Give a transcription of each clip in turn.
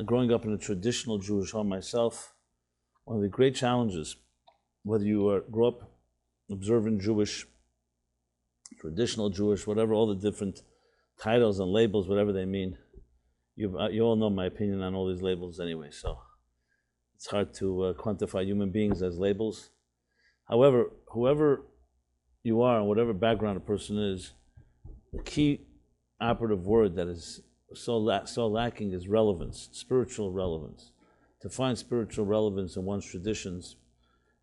Growing up in a traditional Jewish home myself, one of the great challenges, whether you grew up observant Jewish, traditional Jewish, whatever, all the different titles and labels, whatever they mean, you all know my opinion on all these labels anyway, so it's hard to quantify human beings as labels. However, whoever you are and whatever background a person is, the key operative word that is so lacking is relevance, spiritual relevance. To find spiritual relevance in one's traditions,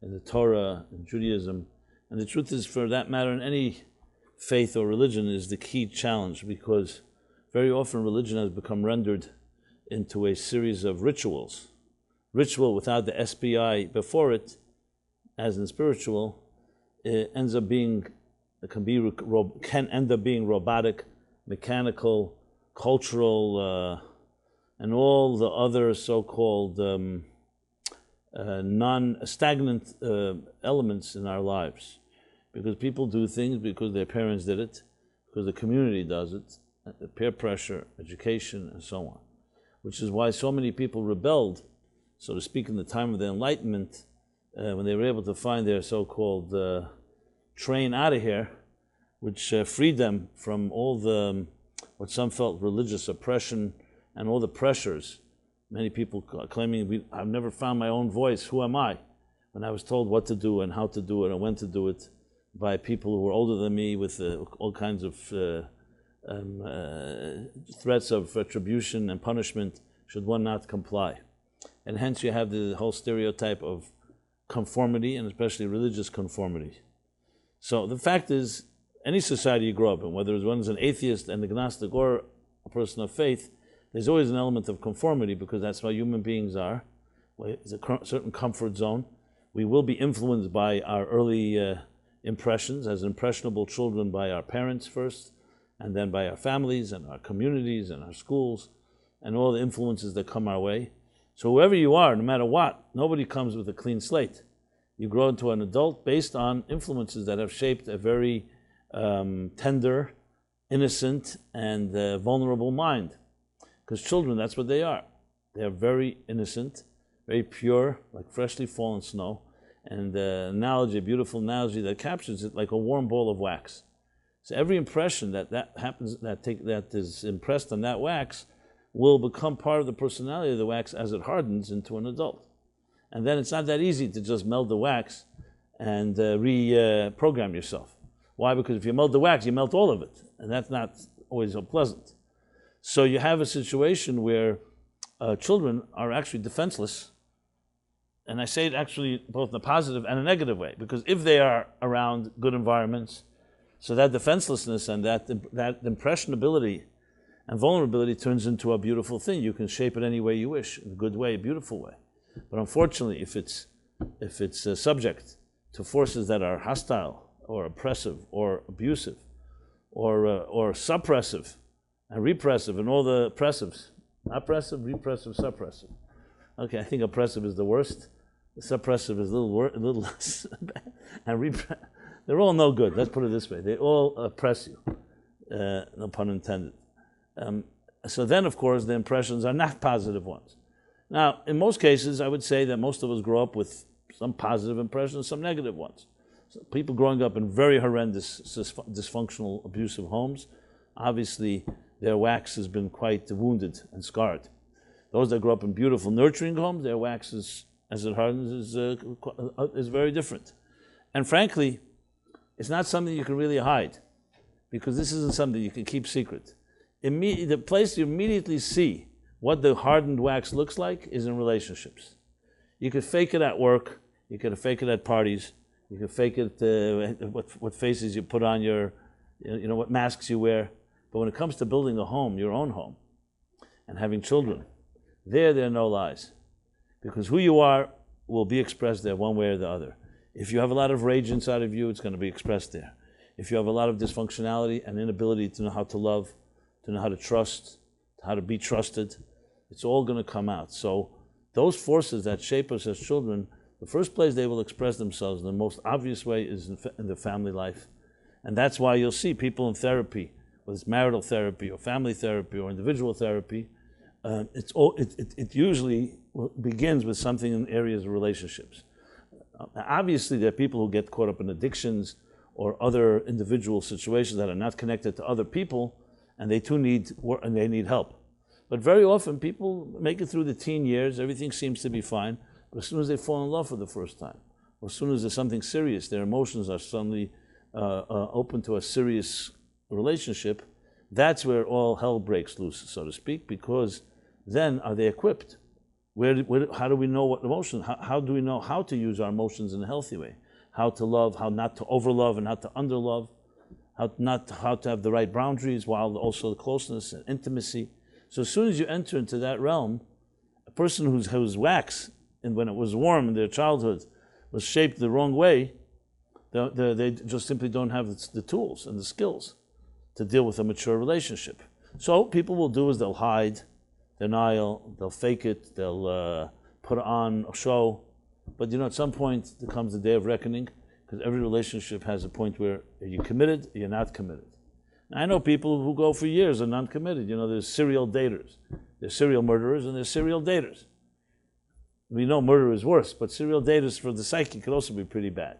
in the Torah, in Judaism, and the truth is, for that matter, in any faith or religion, is the key challenge, because very often religion has become rendered into a series of rituals. Ritual without the SPI before it, as in spiritual, it ends up being, can end up being robotic, mechanical, cultural, and all the other so-called non-stagnant elements in our lives. Because people do things because their parents did it, because the community does it, peer pressure, education, and so on. Which is why so many people rebelled, so to speak, in the time of the Enlightenment, when they were able to find their so-called train out of here, which freed them from all the what some felt religious oppression and all the pressures. Many people claiming, I've never found my own voice, who am I? When I was told what to do and how to do it and when to do it by people who were older than me with all kinds of threats of retribution and punishment should one not comply. And hence you have the whole stereotype of conformity, and especially religious conformity. So the fact is, any society you grow up in, whether one's an atheist, an agnostic, or a person of faith, there's always an element of conformity, because that's how human beings are. It's a certain comfort zone. We will be influenced by our early impressions, as impressionable children, by our parents first, and then by our families and our communities and our schools, and all the influences that come our way. So whoever you are, no matter what, nobody comes with a clean slate. You grow into an adult based on influences that have shaped a very tender, innocent, and vulnerable mind. Because children, that's what they are. They are very innocent, very pure, like freshly fallen snow. And analogy, a beautiful analogy that captures it, like a warm ball of wax. So every impression that happens, that is impressed on that wax, will become part of the personality of the wax as it hardens into an adult. And then it's not that easy to just melt the wax and reprogram yourself. Why? Because if you melt the wax, you melt all of it, and that's not always so pleasant. So you have a situation where children are actually defenseless, and I say it actually both in a positive and a negative way, because if they are around good environments, so that defenselessness and that impressionability and vulnerability turns into a beautiful thing. You can shape it any way you wish, in a good way, a beautiful way. But unfortunately, if it's subject to forces that are hostile, or oppressive, or abusive, or suppressive, and repressive, and all the oppressives. Oppressive, repressive, suppressive. Okay, I think oppressive is the worst. The suppressive is a little less bad. And they're all no good, let's put it this way. They all oppress you, no pun intended. So then, of course, the impressions are not positive ones. Now, in most cases, I would say that most of us grow up with some positive impressions, some negative ones. So people growing up in very horrendous, dysfunctional, abusive homes, obviously their wax has been quite wounded and scarred. Those that grow up in beautiful, nurturing homes, their wax, as it hardens, is very different. And frankly, it's not something you can really hide, because this isn't something you can keep secret. The place you immediately see what the hardened wax looks like is in relationships. You could fake it at work, you could fake it at parties, you can fake it, what faces you put on what masks you wear. But when it comes to building a home, your own home, and having children, there are no lies. Because who you are will be expressed there one way or the other. If you have a lot of rage inside of you, it's going to be expressed there. If you have a lot of dysfunctionality and inability to know how to love, to know how to trust, how to be trusted, it's all going to come out. So those forces that shape us as children, the first place they will express themselves in the most obvious way is in the family life. And that's why you'll see people in therapy, whether it's marital therapy or family therapy or individual therapy, it usually begins with something in areas of relationships. Obviously, there are people who get caught up in addictions or other individual situations that are not connected to other people, and they too need work and they need help. But very often, people make it through the teen years, everything seems to be fine, but as soon as they fall in love for the first time, or as soon as there's something serious, their emotions are suddenly open to a serious relationship, that's where all hell breaks loose, so to speak, because then are they equipped? How do we know what emotions? How do we know how to use our emotions in a healthy way? How to love, how not to overlove and not to underlove, how to have the right boundaries while also the closeness and intimacy. So as soon as you enter into that realm, a person whose wax, and when it was warm in their childhood, was shaped the wrong way, they just simply don't have the tools and the skills to deal with a mature relationship. So people will do is they'll hide, denial, they'll fake it, they'll put on a show. But at some point there comes the day of reckoning, because every relationship has a point where are you committed, or you're not committed. And I know people who go for years and not committed. There's serial daters, there's serial murderers, and there's serial daters. We know murder is worse, but serial daters for the psyche could also be pretty bad.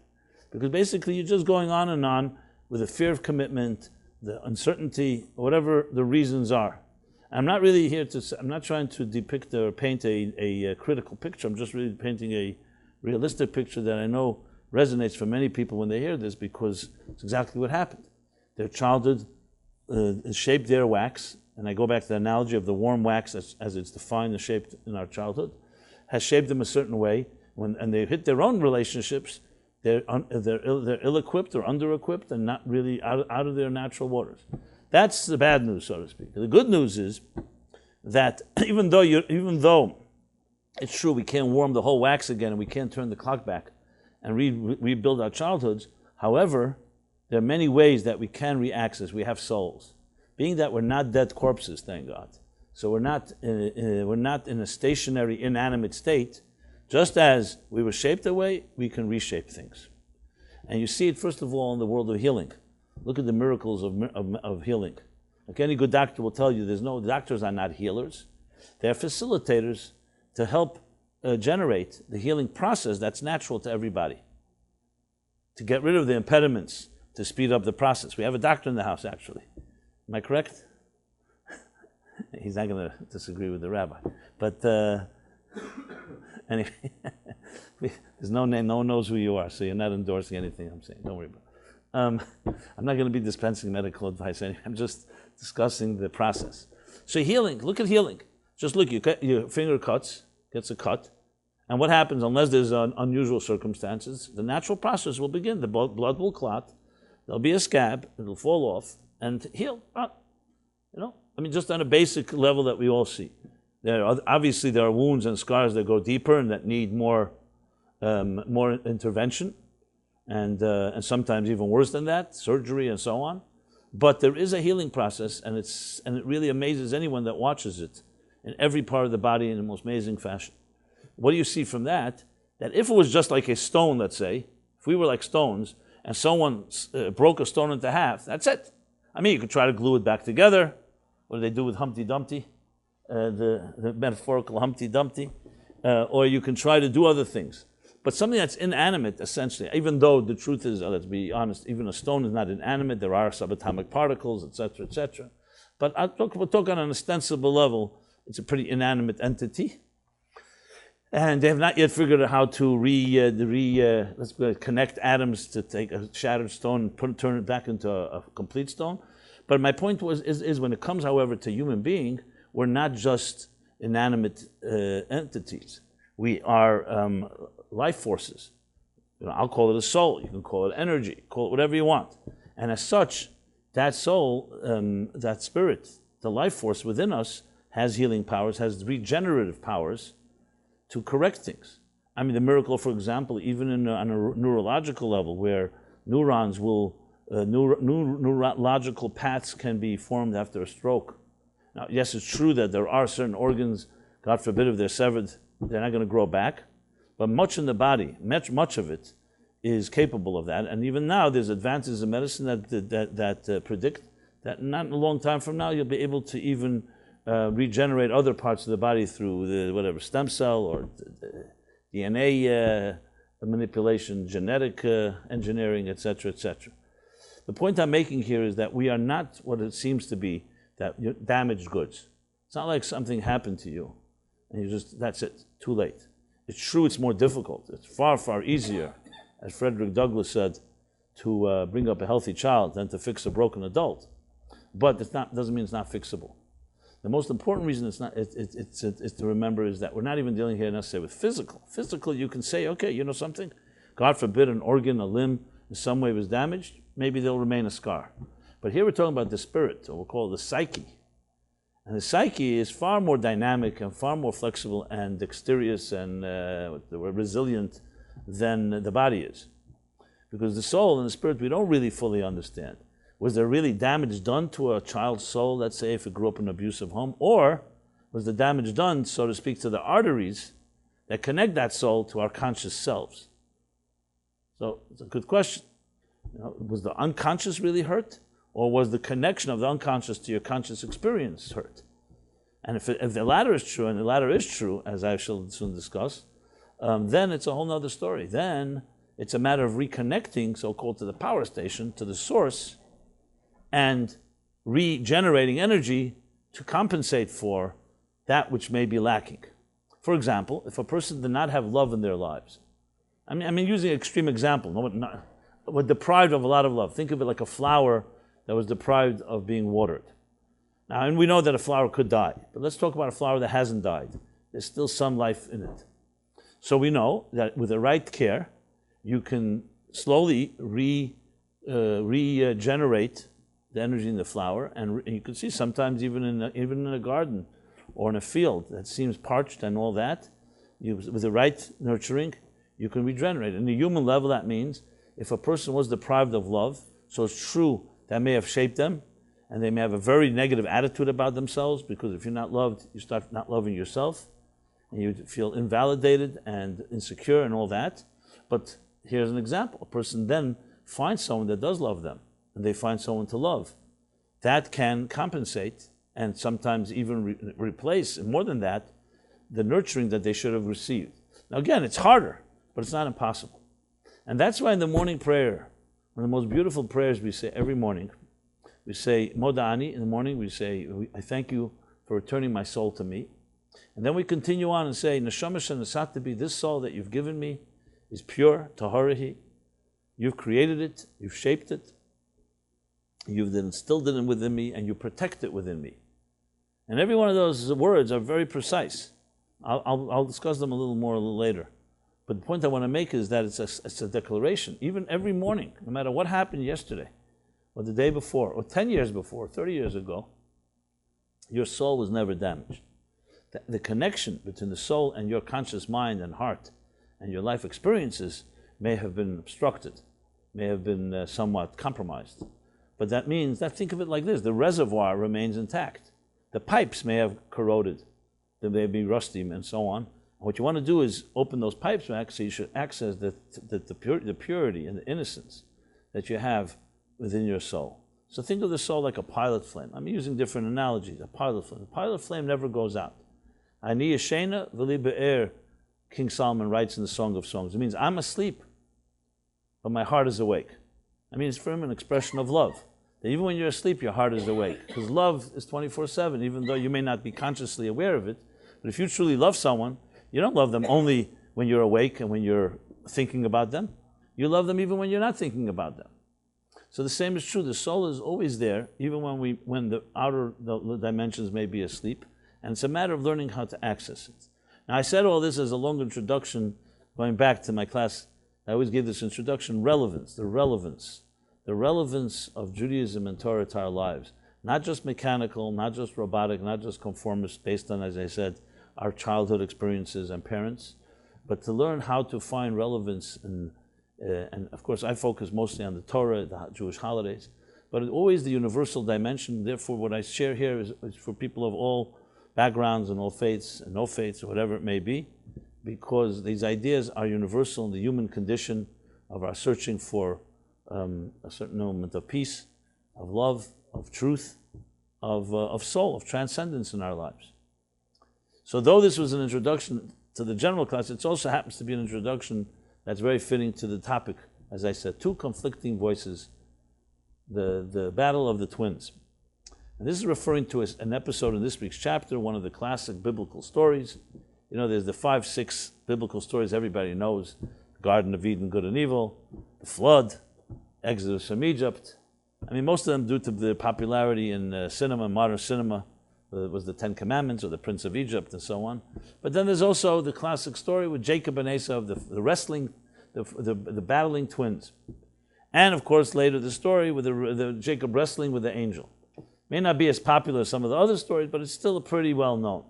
Because basically you're just going on and on with the fear of commitment, the uncertainty, whatever the reasons are. I'm not really here I'm not trying to depict or paint a critical picture. I'm just really painting a realistic picture that I know resonates for many people when they hear this, because it's exactly what happened. Their childhood shaped their wax, and I go back to the analogy of the warm wax as it's defined and shaped in our childhood, has shaped them a certain way. And they hit their own relationships, they're ill-equipped or under-equipped and not really out of their natural waters. That's the bad news, so to speak. The good news is that even though it's true we can't warm the whole wax again and we can't turn the clock back and rebuild our childhoods, however, there are many ways that we can re-access. We have souls. Being that we're not dead corpses, thank God. So we're not in a stationary, inanimate state. Just as we were shaped that way, we can reshape things. And you see it, first of all, in the world of healing. Look at the miracles of healing. Like any good doctor will tell you, doctors are not healers. They're facilitators to help generate the healing process that's natural to everybody. To get rid of the impediments, to speed up the process. We have a doctor in the house, actually. Am I correct? He's not going to disagree with the rabbi. But anyway, there's no name, no one knows who you are, so you're not endorsing anything I'm saying. Don't worry about it. I'm not going to be dispensing medical advice anyway. I'm just discussing the process. So healing, look at healing. Just look, your finger gets a cut, and what happens unless there's unusual circumstances? The natural process will begin. The blood will clot, there'll be a scab, it'll fall off, and heal. Just on a basic level that we all see. Obviously, there are wounds and scars that go deeper and that need more intervention, and sometimes even worse than that, surgery and so on. But there is a healing process, and it really amazes anyone that watches it in every part of the body in the most amazing fashion. What do you see from that? That if it was just like a stone, let's say, if we were like stones, and someone broke a stone into half, that's it. You could try to glue it back together. What do they do with Humpty Dumpty? The metaphorical Humpty Dumpty. Or you can try to do other things. But something that's inanimate, essentially, even though the truth is, let's be honest, even a stone is not inanimate, there are subatomic particles, etc., etc. But we'll talk on an ostensible level, it's a pretty inanimate entity. And they have not yet figured out how to connect atoms to take a shattered stone and turn it back into a complete stone. But my point is when it comes, however, to human being, we're not just inanimate entities. We are life forces. I'll call it a soul. You can call it energy. Call it whatever you want. And as such, that soul, that spirit, the life force within us has healing powers, has regenerative powers to correct things. The miracle, for example, even on a neurological level, where neurons will, neurological paths can be formed after a stroke. Now, yes, it's true that there are certain organs, God forbid, if they're severed, they're not going to grow back. But much in the body, much of it, is capable of that. And even now, there's advances in medicine that predict that not a long time from now, you'll be able to even regenerate other parts of the body through the whatever stem cell or DNA manipulation, genetic engineering, etc., etc. The point I'm making here is that we are not what it seems to be, that damaged goods. It's not like something happened to you and you just, that's it, too late. It's true it's more difficult. It's far, far easier, as Frederick Douglass said, to bring up a healthy child than to fix a broken adult. But it doesn't mean it's not fixable. The most important reason it's to remember is that we're not even dealing here necessarily with physical. Physical, you can say, okay, you know something? God forbid an organ, a limb, in some way was damaged, maybe there'll remain a scar. But here we're talking about the spirit, or we'll call it the psyche. And the psyche is far more dynamic and far more flexible and dexterous and resilient than the body is. Because the soul and the spirit we don't really fully understand. Was there really damage done to a child's soul, let's say if it grew up in an abusive home, or was the damage done, so to speak, to the arteries that connect that soul to our conscious selves? So it's a good question. Was the unconscious really hurt? Or was the connection of the unconscious to your conscious experience hurt? And if the latter is true, and the latter is true, as I shall soon discuss, then it's a whole other story. Then it's a matter of reconnecting, so-called, to the power station, to the source, and regenerating energy to compensate for that which may be lacking. For example, if a person did not have love in their lives, I mean using an extreme example, but deprived of a lot of love. Think of it like a flower that was deprived of being watered. Now, and we know that a flower could die, but let's talk about a flower that hasn't died. There's still some life in it. So we know that with the right care, you can slowly regenerate the energy in the flower, and you can see sometimes even in a garden or in a field that seems parched and all that, with the right nurturing, you can regenerate. In the human level, that means if a person was deprived of love, so it's true that may have shaped them, and they may have a very negative attitude about themselves, because if you're not loved, you start not loving yourself, and you feel invalidated and insecure and all that. But here's an example. A person then finds someone that does love them, and they find someone to love. That can compensate and sometimes even replace, and more than that, the nurturing that they should have received. Now again, it's harder, but it's not impossible. And that's why in the morning prayer, one of the most beautiful prayers we say every morning, we say Moda'ani in the morning, we say, I thank you for returning my soul to me. And then we continue on and say, Neshama Shanasatabi, this soul that you've given me is pure, Taharahi. You've created it, you've shaped it, you've instilled it within me, and you protect it within me. And every one of those words are very precise. I'll discuss them a little later. But the point I want to make is that it's a declaration. Even every morning, no matter what happened yesterday, or the day before, or 10 years before, 30 years ago, your soul was never damaged. The connection between the soul and your conscious mind and heart and your life experiences may have been obstructed, may have been somewhat compromised. But that means that, think of it like this, the reservoir remains intact. The pipes may have corroded, they may be rusty and so on. And what you want to do is open those pipes back so you should access the purity and the innocence that you have within your soul. So think of the soul like a pilot flame. I'm using different analogies, a pilot flame. The pilot flame never goes out. Ani yeshena v'li be'er, King Solomon writes in the Song of Songs. It means I'm asleep, but my heart is awake. I mean, it's for him an expression of love. That even when you're asleep, your heart is awake. Because love is 24/7, even though you may not be consciously aware of it. But if you truly love someone, you don't love them only when you're awake and when you're thinking about them. You love them even when you're not thinking about them. So the same is true. The soul is always there, even when the outer dimensions may be asleep. And it's a matter of learning how to access it. Now, I said all this as a long introduction, going back to my class. I always give this introduction, relevance, the relevance of Judaism and Torah to our lives. Not just mechanical, not just robotic, not just conformist, based on, as I said, our childhood experiences and parents, but to learn how to find relevance. And of course, I focus mostly on the Torah, the Jewish holidays, but always the universal dimension. Therefore, what I share here is for people of all backgrounds and all faiths and no faiths, or whatever it may be, because these ideas are universal in the human condition of our searching for a certain element of peace, of love, of truth, of soul, of transcendence in our lives. So though this was an introduction to the general class, it also happens to be an introduction that's very fitting to the topic. As I said, two conflicting voices, the battle of the twins. And this is referring to an episode in this week's chapter, one of the classic biblical stories. You know, there's the 5, 6 biblical stories everybody knows. Garden of Eden, good and evil, the flood, Exodus from Egypt. I mean, most of them due to the popularity in cinema, modern cinema, was the 10 Commandments or the Prince of Egypt and so on. But then there's also the classic story with Jacob and Esau, the wrestling, the battling twins. And of course later the story with the Jacob wrestling with the angel. May not be as popular as some of the other stories, but it's still pretty well known.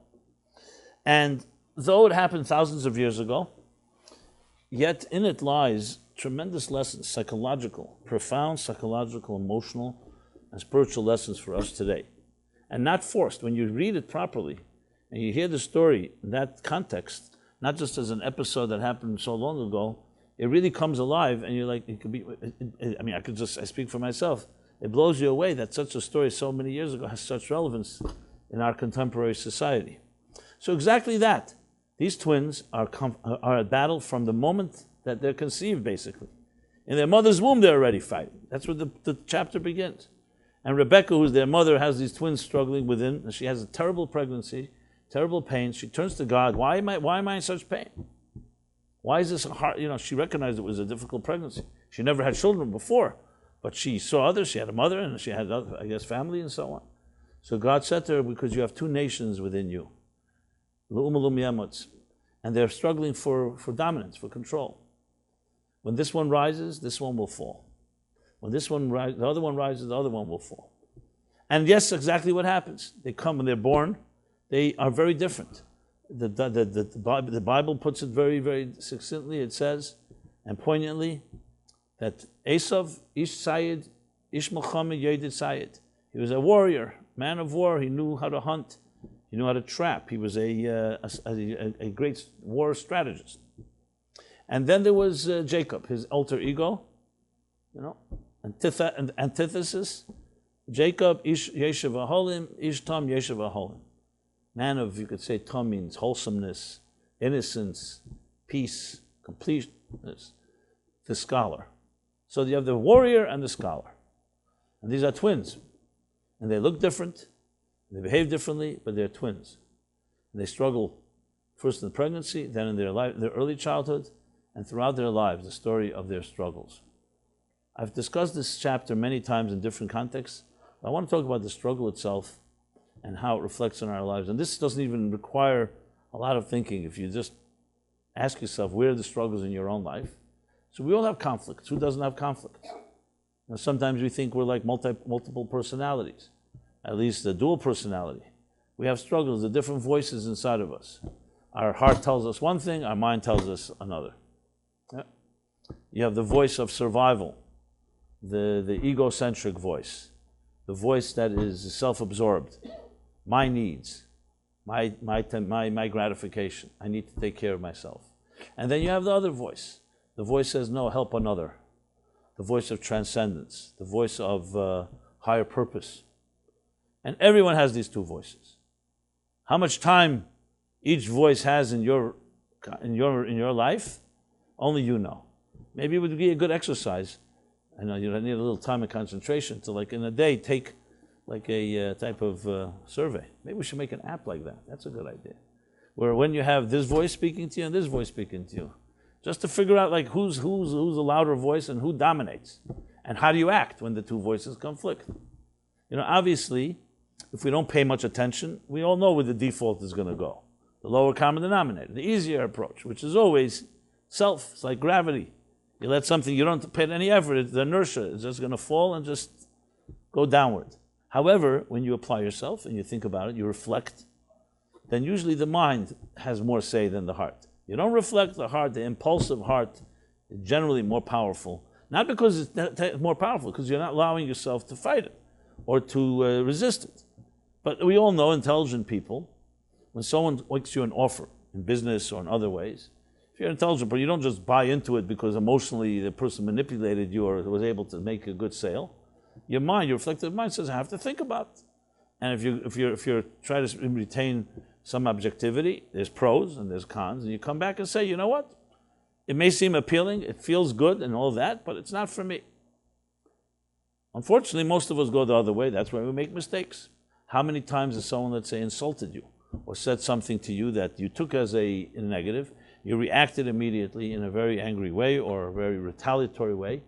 And though it happened thousands of years ago, yet in it lies tremendous lessons, psychological, profound psychological, emotional, and spiritual lessons for us today. And not forced. When you read it properly, and you hear the story in that context, not just as an episode that happened so long ago, it really comes alive, and you're like, it could be, I mean, I speak for myself. It blows you away that such a story so many years ago has such relevance in our contemporary society. So exactly that. These twins are at battle from the moment that they're conceived, basically. In their mother's womb, they're already fighting. That's where the chapter begins. And Rebecca, who's their mother, has these twins struggling within, and she has a terrible pregnancy, terrible pain. She turns to God, why am I in such pain? Why is this hard? You know, she recognized it was a difficult pregnancy. She never had children before, but she saw others. She had a mother, and she had, I guess, family and so on. So God said to her, because you have two nations within you, and they're struggling for dominance, for control. When this one rises, this one will fall. When this one rises, the other one rises, the other one will fall. And yes, exactly what happens. They come when they're born, they are very different. The Bible puts it very, very succinctly. It says, and poignantly, that Esav, Ish Sayed, Ish Milchama Yedid Sayed. He was a warrior, man of war. He knew how to hunt. He knew how to trap. He was a great war strategist. And then there was Jacob, his alter ego, you know, antithesis. Jacob, Ish Yeshiv Aholim, Ish Tom Yeshiv Aholim. Man of, you could say, Tom means wholesomeness, innocence, peace, completeness. The scholar. So you have the warrior and the scholar. And these are twins. And they look different, they behave differently, but they're twins. And they struggle first in the pregnancy, then in their early childhood, and throughout their lives, the story of their struggles. I've discussed this chapter many times in different contexts. I want to talk about the struggle itself and how it reflects on our lives. And this doesn't even require a lot of thinking. If you just ask yourself, where are the struggles in your own life? So we all have conflicts. Who doesn't have conflicts? Now, sometimes we think we're like multiple personalities, at least a dual personality. We have struggles, the different voices inside of us. Our heart tells us one thing, our mind tells us another. Yeah. You have the voice of survival, the egocentric voice, the voice that is self-absorbed. My needs, my gratification. I need to take care of myself. And then you have the other voice. The voice says, no, help another. The voice of transcendence, the voice of higher purpose. And everyone has these two voices. How much time each voice has in your life, only you know. Maybe it would be a good exercise. I know you need a little time and concentration to, like in a day, take like a type of survey. Maybe we should make an app like that. That's a good idea. Where when you have this voice speaking to you and this voice speaking to you, just to figure out like who's a louder voice and who dominates, and how do you act when the two voices conflict. You know, obviously, if we don't pay much attention, we all know where the default is going to go. The lower common denominator, the easier approach, which is always self. It's like gravity. You let something, you don't put any effort, the inertia is just going to fall and just go downward. However, when you apply yourself and you think about it, you reflect, then usually the mind has more say than the heart. You don't reflect the heart, the impulsive heart is generally more powerful. Not because it's more powerful, because you're not allowing yourself to fight it or to resist it. But we all know intelligent people, when someone makes you an offer in business or in other ways, if you're intelligent, but you don't just buy into it because emotionally the person manipulated you or was able to make a good sale, your mind, your reflective mind says, I have to think about it. And if you're trying to retain some objectivity, there's pros and there's cons, and you come back and say, you know what? It may seem appealing, it feels good and all that, but it's not for me. Unfortunately, most of us go the other way. That's why we make mistakes. How many times has someone, let's say, insulted you or said something to you that you took as a negative, you reacted immediately in a very angry way or a very retaliatory way.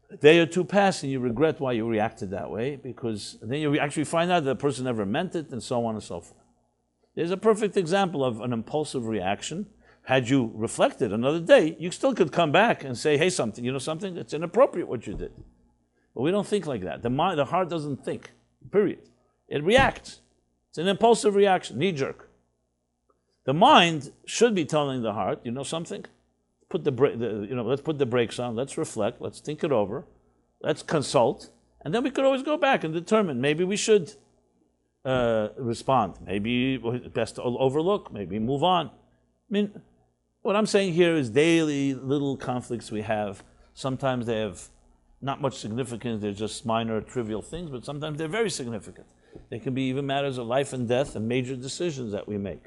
A day or two pass and you regret why you reacted that way, because then you actually find out the person never meant it, and so on and so forth. There's a perfect example of an impulsive reaction. Had you reflected another day, you still could come back and say, hey, something, you know something? It's inappropriate what you did. But we don't think like that. The heart doesn't think, period. It reacts. It's an impulsive reaction, knee-jerk. The mind should be telling the heart, you know something? Let's put the brakes on, let's reflect, let's think it over, let's consult, and then we could always go back and determine, maybe we should respond, maybe best to overlook, maybe move on. I mean, what I'm saying here is daily little conflicts we have. Sometimes they have not much significance, they're just minor, trivial things, but sometimes they're very significant. They can be even matters of life and death and major decisions that we make.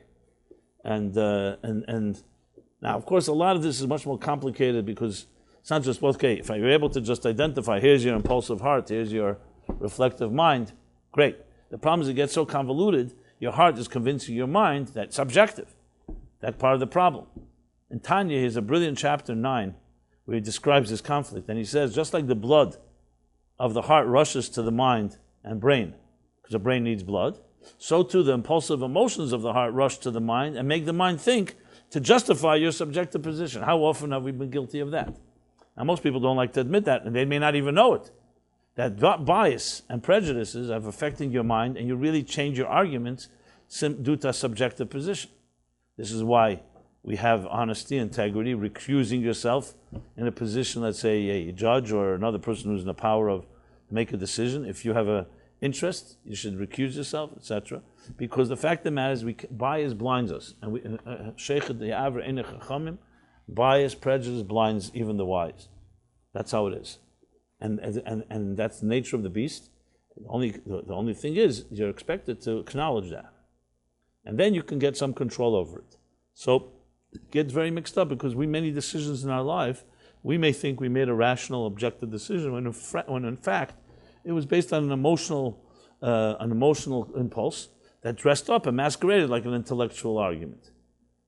And now, of course, a lot of this is much more complicated, because it's not just, okay, if you're able to just identify, here's your impulsive heart, here's your reflective mind, great. The problem is it gets so convoluted, your heart is convincing your mind that it's subjective. That's part of the problem. In Tanya, here's a brilliant chapter 9, where he describes this conflict. And he says, just like the blood of the heart rushes to the mind and brain, because the brain needs blood, so too the impulsive emotions of the heart rush to the mind and make the mind think to justify your subjective position. How often have we been guilty of that? Now, most people don't like to admit that, and they may not even know it. That bias and prejudices are affecting your mind, and you really change your arguments due to a subjective position. This is why we have honesty, integrity, recusing yourself in a position, let's say a judge or another person who's in the power of make a decision. If you have an interest, you should recuse yourself, etc. Because the fact of the matter is, bias blinds us, and bias, prejudice blinds even the wise. That's how it is, and that's the nature of the beast. The only thing is, you're expected to acknowledge that, and then you can get some control over it. So it gets very mixed up, because many decisions in our life, we may think we made a rational, objective decision, when in fact it was based on an emotional impulse that dressed up and masqueraded like an intellectual argument.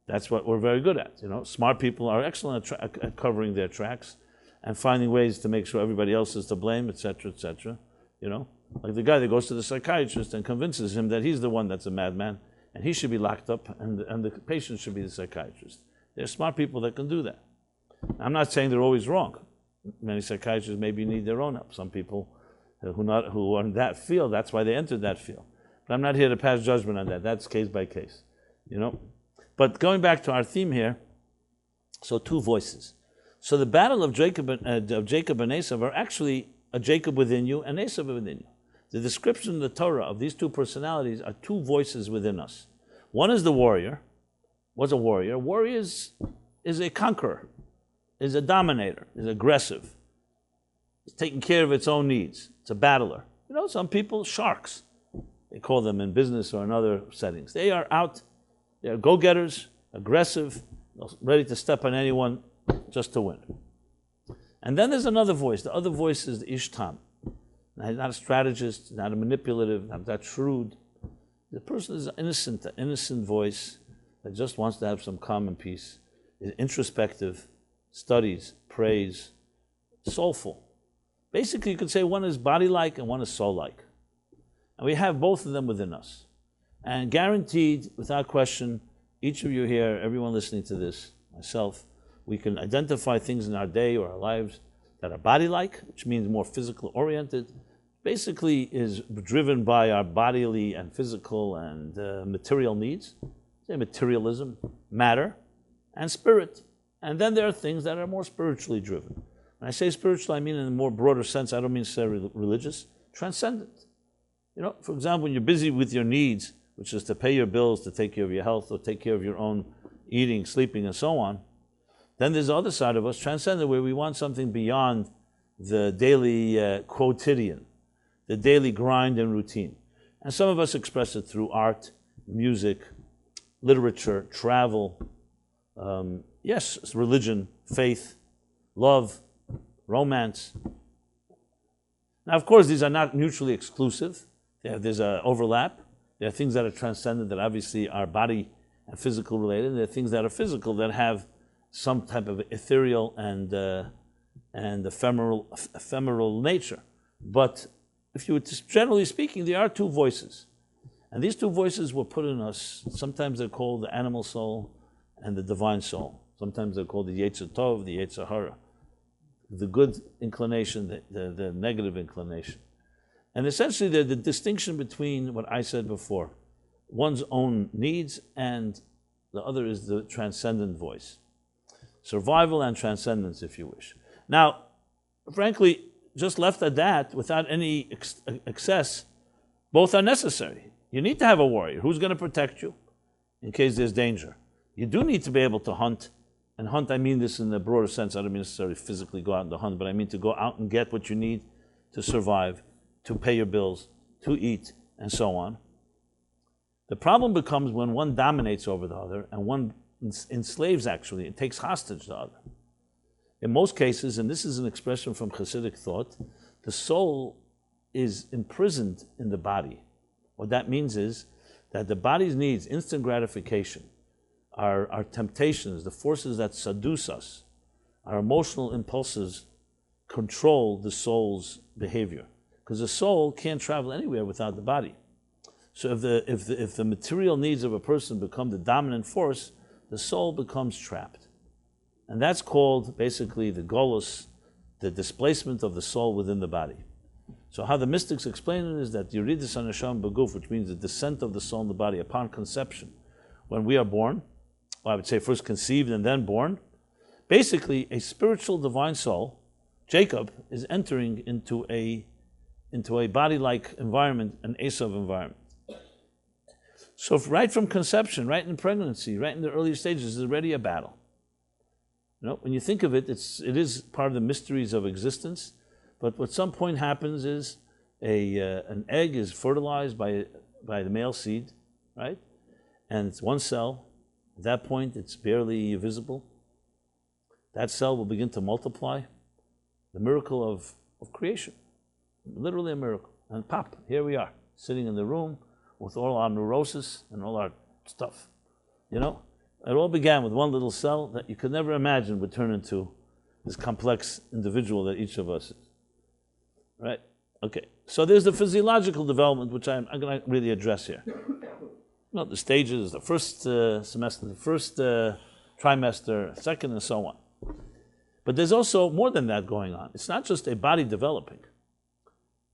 That's what we're very good at. Smart people are excellent at covering their tracks and finding ways to make sure everybody else is to blame, etc., etc. Like the guy that goes to the psychiatrist and convinces him that he's the one that's a madman, and he should be locked up, and the patient should be the psychiatrist. There are smart people that can do that. I'm not saying they're always wrong. Many psychiatrists maybe need their own help. Some people who are in that field, that's why they entered that field. But I'm not here to pass judgment on that. That's case by case, But going back to our theme here, so two voices. So the battle of Jacob and Esav are actually a Jacob within you and Esav within you. The description in the Torah of these two personalities are two voices within us. One is the warrior. What's a warrior? A warrior is a conqueror, is a dominator, is aggressive. It's taking care of its own needs. It's a battler. Some people, sharks, they call them in business or in other settings. They are out, they are go-getters, aggressive, ready to step on anyone just to win. And then there's another voice. The other voice is the Ishtam. Not a strategist, not a manipulative, not that shrewd. The person is innocent, an innocent voice that just wants to have some calm and peace, is introspective, studies, prays, soulful. Basically, you could say one is body-like and one is soul-like. And we have both of them within us. And guaranteed, without question, each of you here, everyone listening to this, myself, we can identify things in our day or our lives that are body-like, which means more physical-oriented, basically is driven by our bodily and physical and material needs, say materialism, matter, and spirit. And then there are things that are more spiritually driven. When I say spiritual, I mean in a more broader sense. I don't mean necessarily religious, transcendent. For example, when you're busy with your needs, which is to pay your bills, to take care of your health, or take care of your own eating, sleeping, and so on, then there's the other side of us, transcendent, where we want something beyond the daily quotidian, the daily grind and routine. And some of us express it through art, music, literature, travel, yes, religion, faith, love, romance. Now, of course, these are not mutually exclusive. There's an overlap. There are things that are transcendent that obviously are body and physical related. There are things that are physical that have some type of ethereal and ephemeral nature. But if you were just generally speaking, there are two voices. And these two voices were put in us. Sometimes they're called the animal soul and the divine soul. Sometimes they're called the Yetzer Tov, the Yetzer Hara. The good inclination, the negative inclination. And essentially the distinction between what I said before, one's own needs, and the other is the transcendent voice. Survival and transcendence, if you wish. Now, frankly, just left at that, without any excess, both are necessary. You need to have a warrior. Who's going to protect you in case there's danger? You do need to be able to hunt. And hunt, I mean this in the broader sense. I don't mean necessarily physically go out and hunt, but I mean to go out and get what you need to survive, to pay your bills, to eat, and so on. The problem becomes when one dominates over the other and one enslaves, actually, it takes hostage the other. In most cases, and this is an expression from Hasidic thought, the soul is imprisoned in the body. What that means is that the body's needs, instant gratification, our temptations, the forces that seduce us, our emotional impulses control the soul's behavior. Because the soul can't travel anywhere without the body. So if the material needs of a person become the dominant force, the soul becomes trapped. And that's called basically the golus, the displacement of the soul within the body. So how the mystics explain it is that Yuridus HaNeshama B'guf, which means the descent of the soul in the body upon conception. When we are born, or I would say first conceived and then born, basically a spiritual divine soul, Jacob, is entering into a body-like environment, an Esav environment. So right from conception, right in pregnancy, right in the early stages, is already a battle. You know, when you think of it, it is part of the mysteries of existence. But what some point happens is an egg is fertilized by the male seed, right? And it's one cell. At that point, it's barely visible. That cell will begin to multiply. The miracle of creation. Literally a miracle. And pop, here we are, sitting in the room with all our neurosis and all our stuff. You know? It all began with one little cell that you could never imagine would turn into this complex individual that each of us is. Right? Okay. So there's the physiological development, which I'm going to really address here. You know, the stages, the first semester, the first trimester, second, and so on. But there's also more than that going on. It's not just a body developing.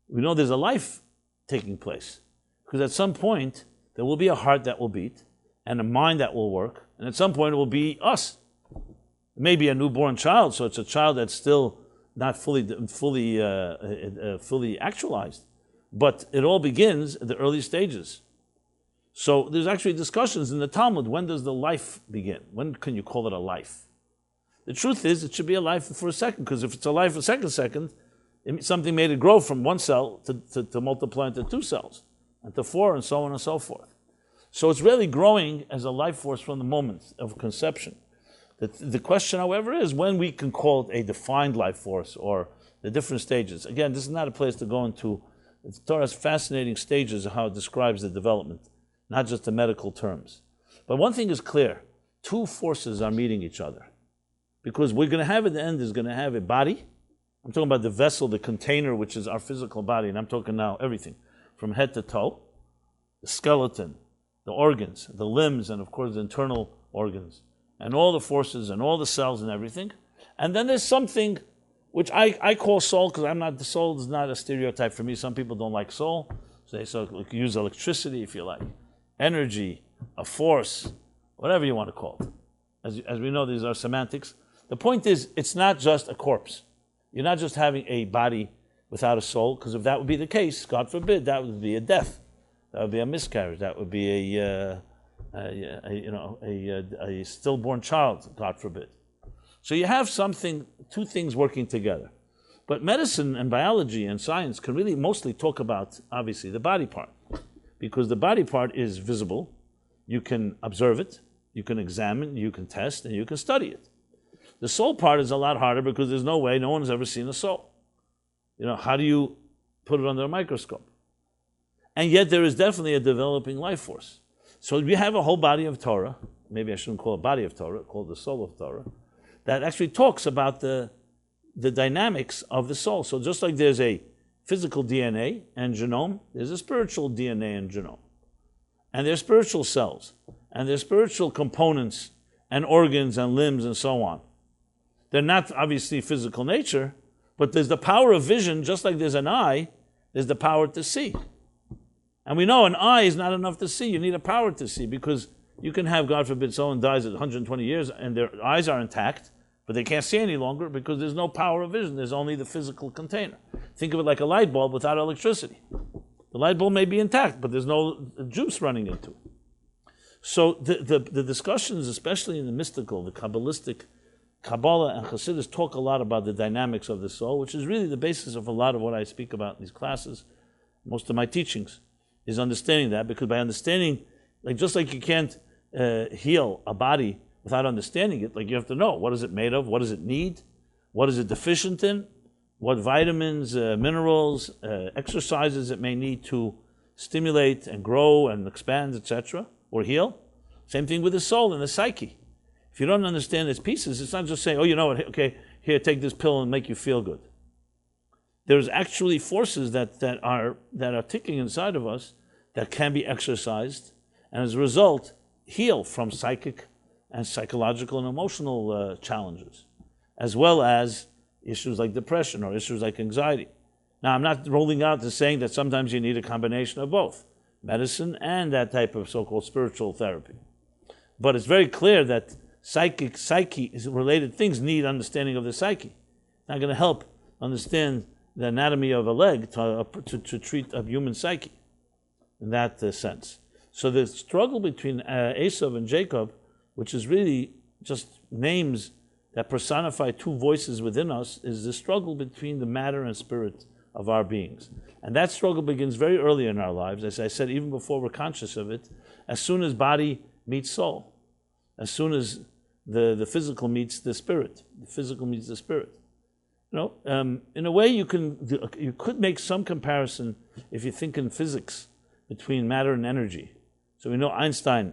We know there's a life taking place. Because at some point, there will be a heart that will beat, and a mind that will work, and at some point it will be us. It may be a newborn child, so it's a child that's still not fully actualized. But it all begins at the early stages. So there's actually discussions in the Talmud, when does the life begin? When can you call it a life? The truth is, it should be a life for a second, because if it's a life for a second, something made it grow from one cell to multiply into two cells, and to four, and so on and so forth. So it's really growing as a life force from the moment of conception. The question, however, is when we can call it a defined life force, or the different stages. Again, this is not a place to go into. The Torah has fascinating stages of how it describes the development, not just the medical terms. But one thing is clear, two forces are meeting each other. Because we're going to have at the end is going to have a body. I'm talking about the vessel, the container, which is our physical body, and I'm talking now everything, from head to toe, the skeleton, the organs, the limbs, and of course the internal organs, and all the forces and all the cells and everything. And then there's something which I call soul, because the soul is not a stereotype for me. Some people don't like soul, so they use electricity, if you like, energy, a force, whatever you want to call it. As we know, these are semantics. The point is, it's not just a corpse. You're not just having a body without a soul, because if that would be the case, God forbid, that would be a death. That would be a miscarriage. That would be a stillborn child, God forbid. So you have two things working together. But medicine and biology and science can really mostly talk about, obviously, the body part. because the body part is visible. You can observe it, you can examine, you can test, and you can study it. The soul part is a lot harder because there's no way, no one has ever seen a soul. How do you put it under a microscope? And yet there is definitely a developing life force. So we have a whole body of Torah, maybe I shouldn't call it body of Torah, call it the soul of Torah, that actually talks about the dynamics of the soul. So just like there's a physical DNA and genome, there's a spiritual DNA and genome. And there's spiritual cells, and there's spiritual components and organs and limbs and so on. They're not obviously physical nature, but there's the power of vision, just like there's an eye, there's the power to see. And we know an eye is not enough to see. You need a power to see, because you can have, God forbid, someone dies at 120 years and their eyes are intact, but they can't see any longer because there's no power of vision. There's only the physical container. Think of it like a light bulb without electricity. The light bulb may be intact, but there's no juice running into it. So the discussions, especially in the mystical, the Kabbalistic, Kabbalah and Hasidus talk a lot about the dynamics of the soul, which is really the basis of a lot of what I speak about in these classes, most of my teachings, is understanding that, because by understanding, just like you can't heal a body without understanding it, you have to know, what is it made of, what does it need, what is it deficient in, what vitamins, minerals, exercises it may need to stimulate and grow and expand, etc., or heal. Same thing with the soul and the psyche. If you don't understand its pieces, it's not just saying, oh, you know what, okay, here, take this pill and make you feel good. There's actually forces that are ticking inside of us that can be exercised, and as a result, heal from psychic and psychological and emotional challenges, as well as issues like depression or issues like anxiety. Now, I'm not rolling out to saying that sometimes you need a combination of both, medicine and that type of so-called spiritual therapy. But it's very clear that psyche-related things need understanding of the psyche. It's not going to help understand the anatomy of a leg to treat a human psyche in that sense. So the struggle between Esav and Jacob, which is really just names that personify two voices within us, is the struggle between the matter and spirit of our beings. And that struggle begins very early in our lives, as I said, even before we're conscious of it, as soon as body meets soul, as soon as the physical meets the spirit, the physical meets the spirit. In a way you could make some comparison, if you think in physics, between matter and energy. So we know Einstein,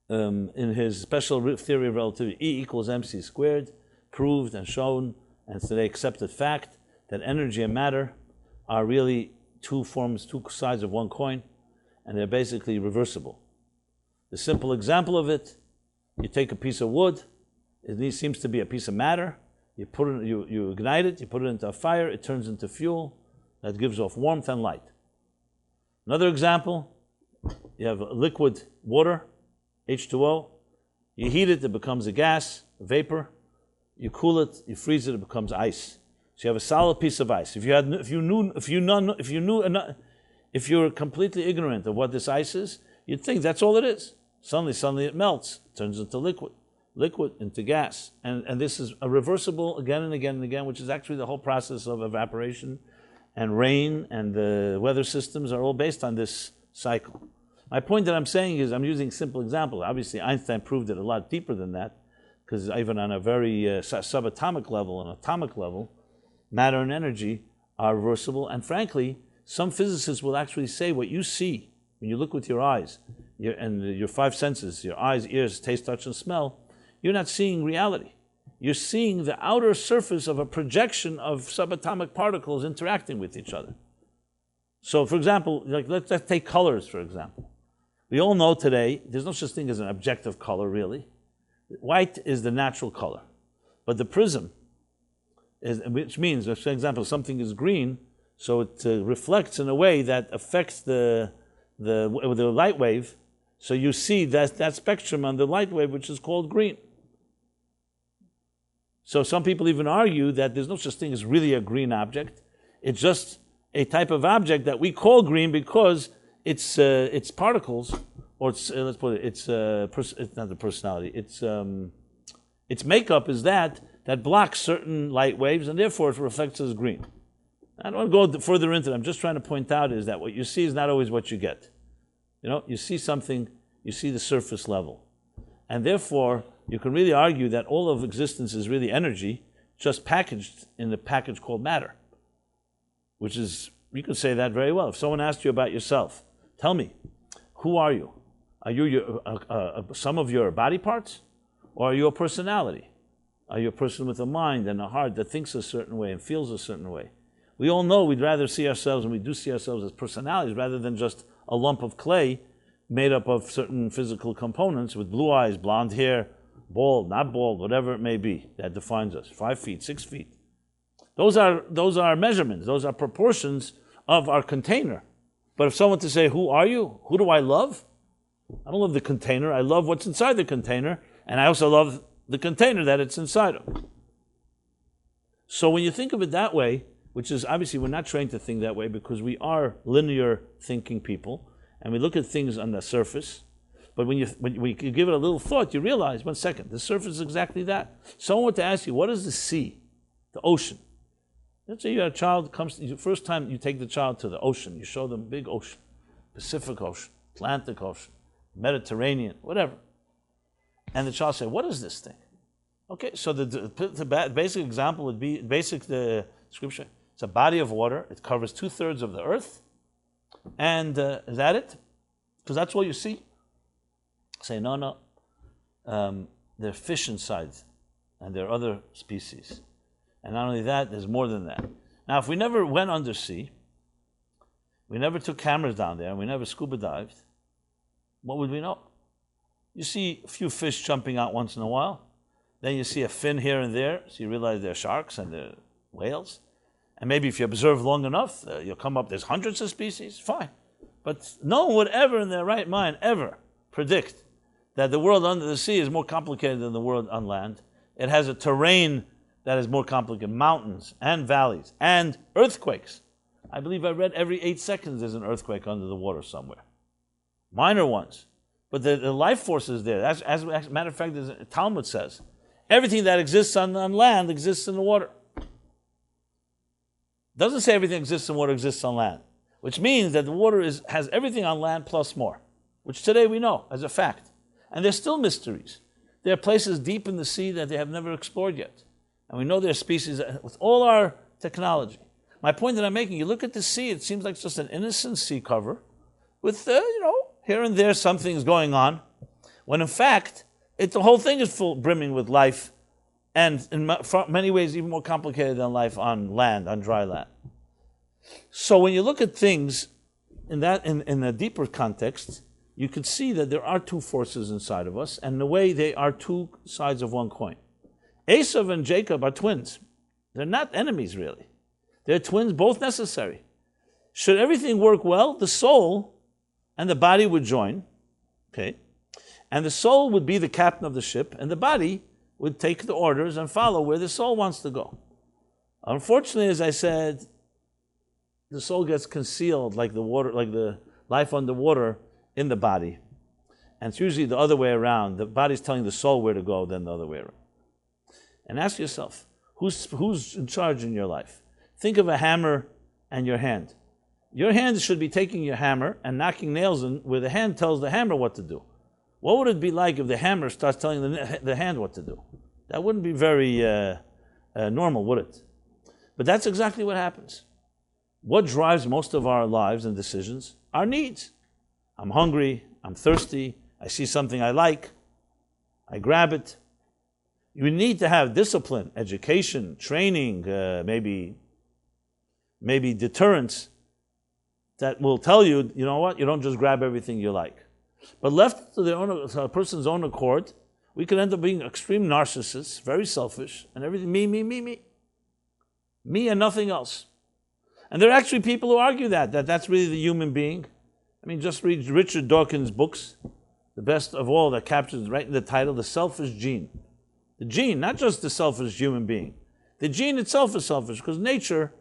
in his special theory of relativity, E equals mc squared, proved and shown, and it's today accepted fact, that energy and matter are really two sides of one coin, and they're basically reversible. The simple example of it, you take a piece of wood, it seems to be a piece of matter, you ignite it, you put it into a fire, it turns into fuel that gives off warmth and light. Another example, you have liquid water, H2O, you heat it, it becomes a gas, a vapor, you cool it, you freeze it, it becomes ice. So you have a solid piece of ice. If you're completely ignorant of what this ice is, you'd think that's all it is. Suddenly it melts, turns into liquid into gas. And this is a reversible again and again and again, which is actually the whole process of evaporation and rain, and the weather systems are all based on this cycle. My point that I'm saying is, I'm using simple examples. Obviously, Einstein proved it a lot deeper than that, because even on a very subatomic level and atomic level, matter and energy are reversible. And frankly, some physicists will actually say what you see when you look with your eyes, your five senses, your eyes, ears, taste, touch, and smell, you're not seeing reality. You're seeing the outer surface of a projection of subatomic particles interacting with each other. So, for example, let's take colors, for example. We all know today, there's no such thing as an objective color, really. White is the natural color. But the prism, which means, for example, something is green, so it reflects in a way that affects the light wave, so you see that spectrum on the light wave, which is called green. So some people even argue that there's no such thing as really a green object. It's just a type of object that we call green because its particles, or let's put it, it's not the personality. Its makeup is that blocks certain light waves, and therefore it reflects as green. I don't want to go further into it. I'm just trying to point out is that what you see is not always what you get. You know, you see something, you see the surface level. And therefore, you can really argue that all of existence is really energy, just packaged in the package called matter. Which is, you could say that very well. If someone asked you about yourself, tell me, who are you? Are you some of your body parts? Or are you a personality? Are you a person with a mind and a heart that thinks a certain way and feels a certain way? We all know we'd rather see ourselves, and we do see ourselves as personalities rather than just a lump of clay made up of certain physical components with blue eyes, blonde hair, bald, not bald, whatever it may be that defines us, 5 feet, 6 feet. Those are measurements, those are proportions of our container. But if someone to say, who are you? Who do I love? I don't love the container, I love what's inside the container, and I also love the container that it's inside of. So when you think of it that way, which is obviously we're not trained to think that way because we are linear thinking people, and we look at things on the surface. But when you give it a little thought, you realize, 1 second, the surface is exactly that. Someone were to ask you, what is the sea, the ocean? Let's say you have a child comes, the first time you take the child to the ocean, you show them big ocean, Pacific Ocean, Atlantic Ocean, Mediterranean, whatever. And the child say, what is this thing? Okay, so the basic example would be, the description, it's a body of water, it covers 2/3 of the earth, and is that it? Because that's all you see. Say, no. There are fish inside, and there are other species. And not only that, there's more than that. Now, if we never went undersea, we never took cameras down there, and we never scuba dived, what would we know? You see a few fish jumping out once in a while, then you see a fin here and there, so you realize they're sharks and they're whales. And maybe if you observe long enough, you'll come up, there's hundreds of species, fine. But no one would ever in their right mind ever predict that the world under the sea is more complicated than the world on land. It has a terrain that is more complicated, mountains and valleys and earthquakes. I believe I read every 8 seconds there's an earthquake under the water somewhere. Minor ones. But the life force is there. As a matter of fact, as Talmud says, everything that exists on land exists in the water. Doesn't say everything exists in water exists on land, which means that the water has everything on land plus more, which today we know as a fact. And there's still mysteries. There are places deep in the sea that they have never explored yet. And we know there are species with all our technology. My point that I'm making, you look at the sea, it seems like just an innocent sea cover with, here and there something's going on, when in fact, the whole thing is brimming with life, and in many ways even more complicated than life on land, on dry land. So when you look at things in a deeper context, you could see that there are two forces inside of us, and in a way they are two sides of one coin. Esau and Jacob are twins. They're not enemies really. They're twins, both necessary. Should everything work well, the soul and the body would join, okay? And the soul would be the captain of the ship, and the body would take the orders and follow where the soul wants to go. Unfortunately, as I said, the soul gets concealed like the water, like the life underwater in the body. And it's usually the other way around. The body's telling the soul where to go, then the other way around. And ask yourself, who's in charge in your life? Think of a hammer and your hand. Your hand should be taking your hammer and knocking nails in where the hand tells the hammer what to do. What would it be like if the hammer starts telling the hand what to do? That wouldn't be very normal, would it? But that's exactly what happens. What drives most of our lives and decisions? Our needs. I'm hungry, I'm thirsty, I see something I like, I grab it. You need to have discipline, education, training, maybe deterrence that will tell you, you know what, you don't just grab everything you like. But left to a person's own accord, we could end up being extreme narcissists, very selfish, and everything, me. Me and nothing else. And there are actually people who argue that's really the human being. I mean, just read Richard Dawkins' books, the best of all that captures right in the title, The Selfish Gene. The gene, not just the selfish human being. The gene itself is selfish because nature,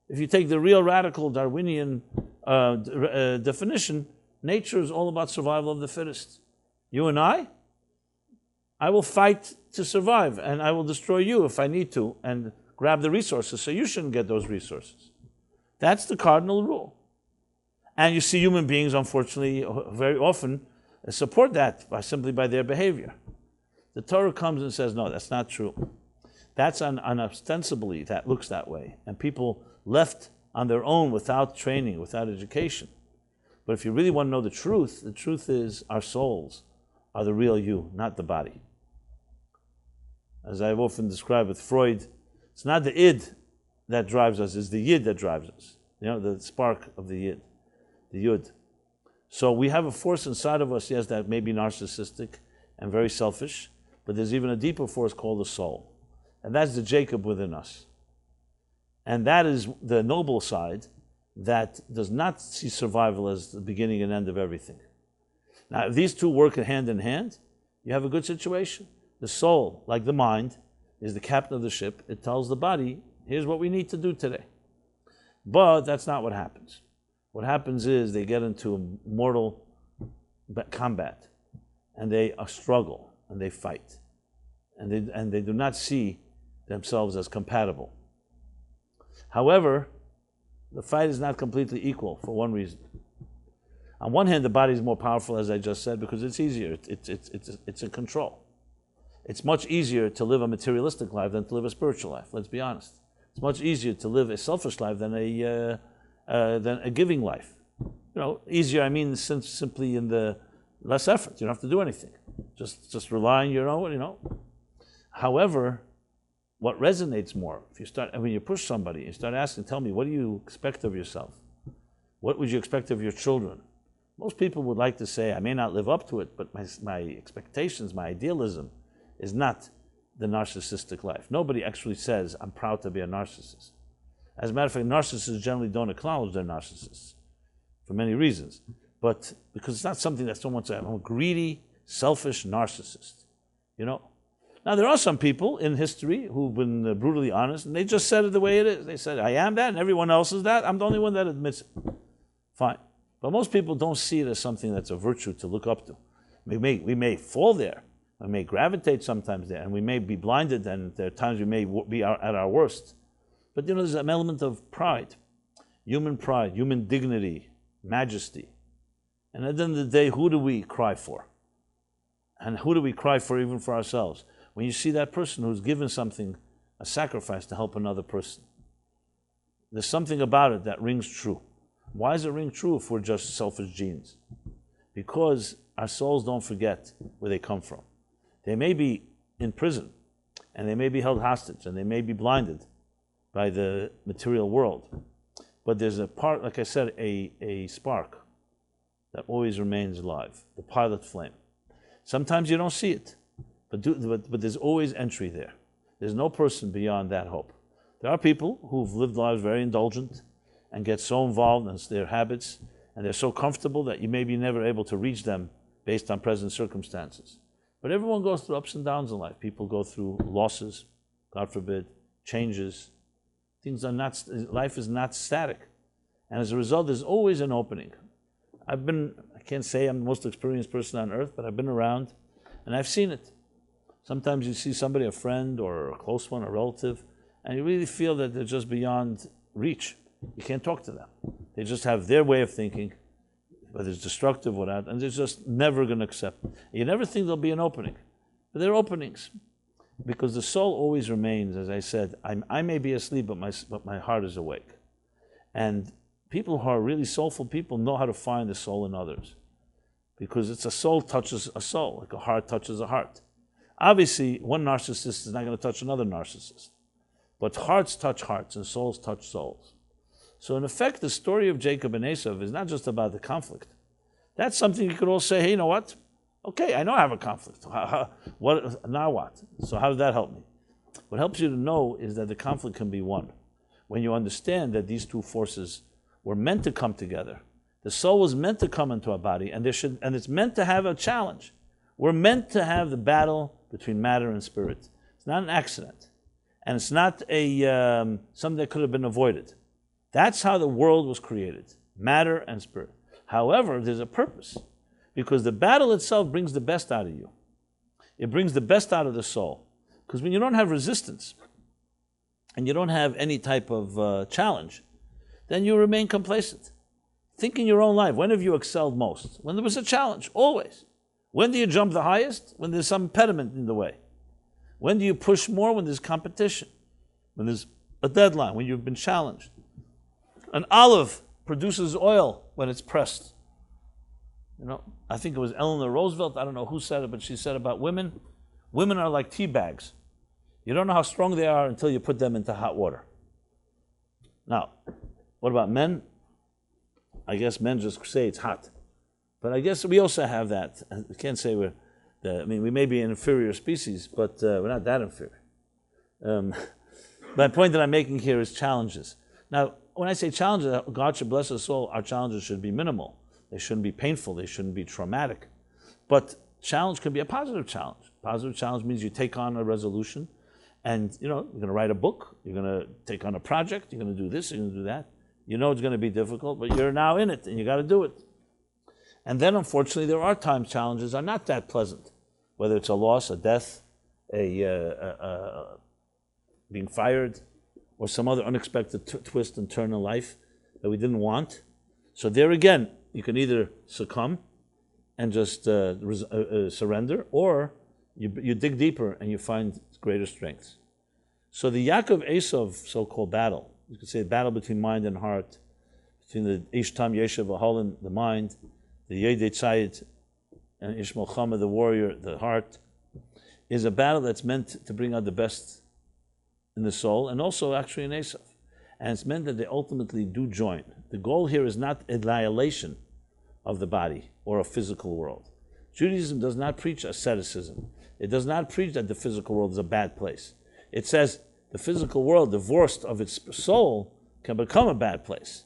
if you take the real radical Darwinian definition, nature is all about survival of the fittest. You and I will fight to survive, and I will destroy you if I need to and grab the resources, so you shouldn't get those resources. That's the cardinal rule. And you see human beings, unfortunately, very often support that simply by their behavior. The Torah comes and says, no, that's not true. That's unostensibly, that looks that way. And people left on their own without training, without education. But if you really want to know the truth is our souls are the real you, not the body. As I've often described with Freud, it's not the id that drives us, it's the yid that drives us. The spark of the yid, the yud. So we have a force inside of us, yes, that may be narcissistic and very selfish, but there's even a deeper force called the soul. And that's the Jacob within us. And that is the noble side that does not see survival as the beginning and end of everything. Now, if these two work hand in hand, you have a good situation. The soul, like the mind, is the captain of the ship. It tells the body, here's what we need to do today. But that's not what happens. What happens is they get into a mortal combat, and they struggle, and they fight. And they do not see themselves as compatible. However, the fight is not completely equal for one reason. On one hand, the body is more powerful, as I just said, because it's easier. It's in control. It's much easier to live a materialistic life than to live a spiritual life. Let's be honest. It's much easier to live a selfish life than a giving life. Easier. I mean, simply in the less effort. You don't have to do anything. Just rely on your own. However, what resonates more, when you push somebody, you start asking, tell me, what do you expect of yourself? What would you expect of your children? Most people would like to say, I may not live up to it, but my expectations, my idealism is not the narcissistic life. Nobody actually says, I'm proud to be a narcissist. As a matter of fact, narcissists generally don't acknowledge they're narcissists for many reasons. But because it's not something that someone says, I'm a greedy, selfish narcissist. Now, there are some people in history who've been brutally honest, and they just said it the way it is. They said, I am that, and everyone else is that. I'm the only one that admits it. Fine. But most people don't see it as something that's a virtue to look up to. We may fall there. We may gravitate sometimes there, and we may be blinded, and there are times we may be at our worst. But there's an element of pride, human dignity, majesty. And at the end of the day, who do we cry for? And who do we cry for even for ourselves? When you see that person who's given something, a sacrifice to help another person, there's something about it that rings true. Why does it ring true if we're just selfish genes? Because our souls don't forget where they come from. They may be in prison, and they may be held hostage, and they may be blinded by the material world. But there's a part, like I said, a spark that always remains alive, the pilot flame. Sometimes you don't see it, but there's always entry there. There's no person beyond that hope. There are people who've lived lives very indulgent and get so involved in their habits, and they're so comfortable that you may be never able to reach them based on present circumstances. But everyone goes through ups and downs in life. People go through losses, God forbid, changes. Life is not static. And as a result, there's always an opening. I can't say I'm the most experienced person on earth, but I've been around and I've seen it. Sometimes you see somebody, a friend or a close one, a relative, and you really feel that they're just beyond reach. You can't talk to them. They just have their way of thinking, whether it's destructive or not, and they're just never going to accept. You never think there'll be an opening. But there are openings. Because the soul always remains, as I said, I may be asleep, but my heart is awake. And people who are really soulful people know how to find the soul in others. Because it's a soul touches a soul, like a heart touches a heart. Obviously, one narcissist is not going to touch another narcissist. But hearts touch hearts and souls touch souls. So in effect, the story of Jacob and Esau is not just about the conflict. That's something you could all say, hey, you know what? Okay, I know I have a conflict. Now what? So how does that help me? What helps you to know is that the conflict can be won. When you understand that these two forces were meant to come together. The soul was meant to come into our body, and it's meant to have a challenge. We're meant to have the battle between matter and spirit. It's not an accident. And it's not something that could have been avoided. That's how the world was created, matter and spirit. However, there's a purpose, because the battle itself brings the best out of you. It brings the best out of the soul. Because when you don't have resistance, and you don't have any type of challenge, then you remain complacent. Think in your own life. When have you excelled most? When there was a challenge, always. When do you jump the highest? When there's some impediment in the way. When do you push more? When there's competition. When there's a deadline, when you've been challenged. An olive produces oil when it's pressed. I think it was Eleanor Roosevelt, I don't know who said it, but she said about women, women are like tea bags. You don't know how strong they are until you put them into hot water. Now, what about men? I guess men just say it's hot. But I guess we also have that. I can't say we may be an inferior species, but we're not that inferior. My point that I'm making here is challenges. Now, when I say challenges, God should bless us all, our challenges should be minimal. They shouldn't be painful, they shouldn't be traumatic. But challenge can be a positive challenge. Positive challenge means you take on a resolution and you're going to write a book, you're going to take on a project, you're going to do this, you're going to do that. You know it's going to be difficult, but you're now in it and you got to do it. And then unfortunately there are times challenges are not that pleasant. Whether it's a loss, a death, being fired, or some other unexpected twist and turn in life that we didn't want. So there again, you can either succumb and just surrender, or you dig deeper and you find greater strengths. So the Yaakov Esav so-called battle, you could say battle between mind and heart, between the Ishtam Yeshav Aholin, the mind, the Yedei Tzayit, and Ishmael Chama, the warrior, the heart, is a battle that's meant to bring out the best in the soul, and also actually in Esav. And it's meant that they ultimately do join. The goal here is not annihilation of the body or a physical world. Judaism does not preach asceticism. It does not preach that the physical world is a bad place. It says the physical world, divorced of its soul, can become a bad place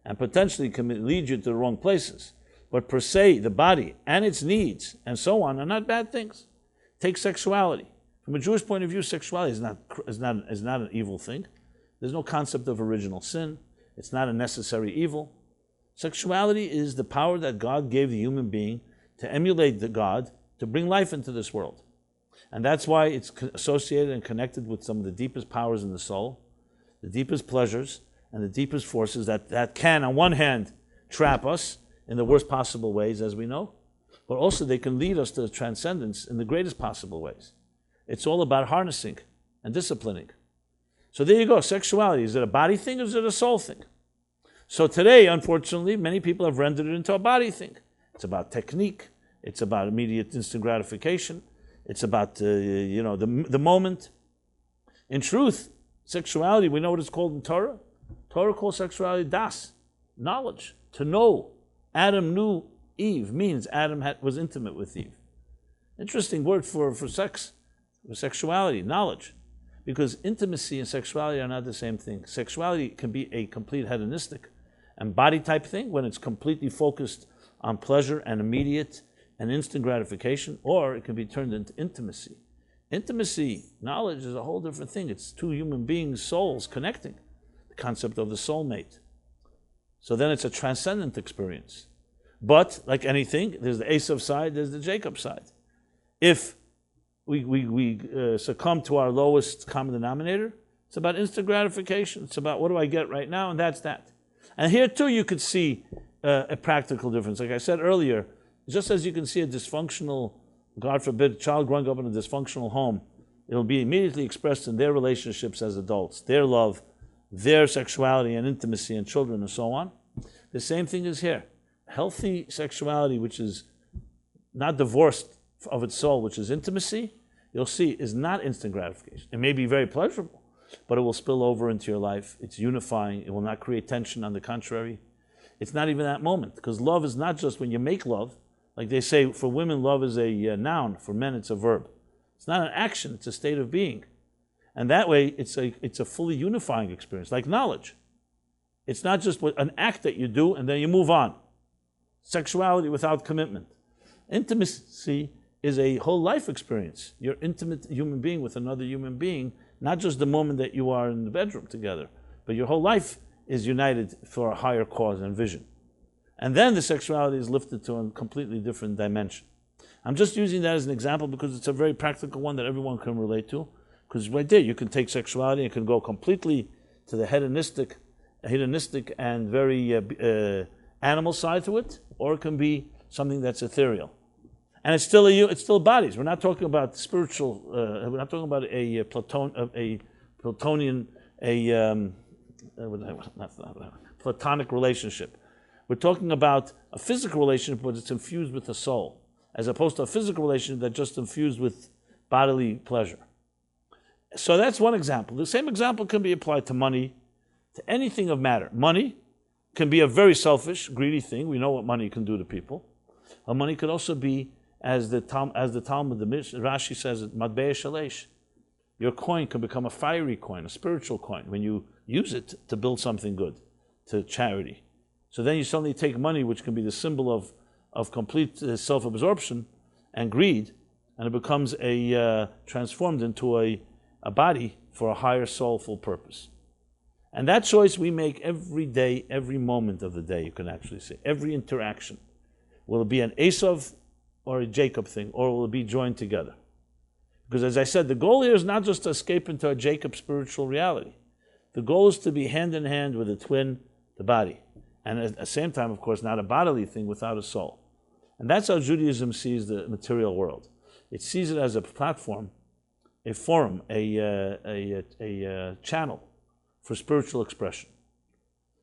and potentially can lead you to the wrong places. But per se, the body and its needs and so on are not bad things. Take sexuality. From a Jewish point of view, sexuality is not an evil thing. There's no concept of original sin. It's not a necessary evil. Sexuality is the power that God gave the human being to emulate the God, to bring life into this world. And that's why it's associated and connected with some of the deepest powers in the soul, the deepest pleasures, and the deepest forces that can, on one hand, trap us in the worst possible ways, as we know, but also they can lead us to transcendence in the greatest possible ways. It's all about harnessing and disciplining. So there you go, sexuality. Is it a body thing or is it a soul thing? So today, unfortunately, many people have rendered it into a body thing. It's about technique. It's about immediate instant gratification. It's about the moment. In truth, sexuality, we know what it's called in Torah. Torah calls sexuality das, knowledge, to know. Adam knew Eve means Adam was intimate with Eve. Interesting word for sex, for sexuality, knowledge. Because intimacy and sexuality are not the same thing. Sexuality can be a complete hedonistic and body type thing when it's completely focused on pleasure and immediate and instant gratification, or it can be turned into intimacy. Intimacy, knowledge is a whole different thing. It's two human beings' souls connecting. The concept of the soulmate. So then it's a transcendent experience. But, like anything, there's the Esav side, there's the Jacob side. If we succumb to our lowest common denominator, it's about instant gratification. It's about what do I get right now, and that's that. And here too you could see a practical difference. Like I said earlier, just as you can see a dysfunctional, God forbid, child growing up in a dysfunctional home, it'll be immediately expressed in their relationships as adults, their love, their sexuality and intimacy and children and so on. The same thing is here. Healthy sexuality, which is not divorced of its soul, which is intimacy, you'll see is not instant gratification. It may be very pleasurable, but it will spill over into your life. It's unifying. It will not create tension. On the contrary, it's not even that moment, because love is not just when you make love. Like they say, for women, love is a noun. For men, it's a verb. It's not an action. It's a state of being. And that way, it's a fully unifying experience, like knowledge. It's not just an act that you do and then you move on. Sexuality without commitment. Intimacy is a whole life experience. You're intimate human being with another human being, not just the moment that you are in the bedroom together, but your whole life is united for a higher cause and vision. And then the sexuality is lifted to a completely different dimension. I'm just using that as an example because it's a very practical one that everyone can relate to. Because right there, you can take sexuality and can go completely to the hedonistic hedonistic and very animal side to it, or it can be something that's ethereal. And it's still bodies. We're not talking about spiritual. We're not talking about a Platonian, platonic relationship. We're talking about a physical relationship, but it's infused with the soul, as opposed to a physical relationship that's just infused with bodily pleasure. So that's one example. The same example can be applied to money, to anything of matter. Money can be a very selfish, greedy thing. We know what money can do to people. But money could also be, as the Talmud, the Rashi says, matbei shalesh. Your coin can become a fiery coin, a spiritual coin, when you use it to build something good, to charity. So then you suddenly take money, which can be the symbol of complete self-absorption and greed, and it becomes transformed into a body for a higher soulful purpose. And that choice we make every day, every moment of the day, you can actually say. Every interaction. Will it be an Esav or a Jacob thing, or will it be joined together? Because as I said, the goal here is not just to escape into a Jacob spiritual reality. The goal is to be hand in hand with the twin, the body. And at the same time, of course, not a bodily thing without a soul. And that's how Judaism sees the material world. It sees it as a platform, a forum, a channel for spiritual expression.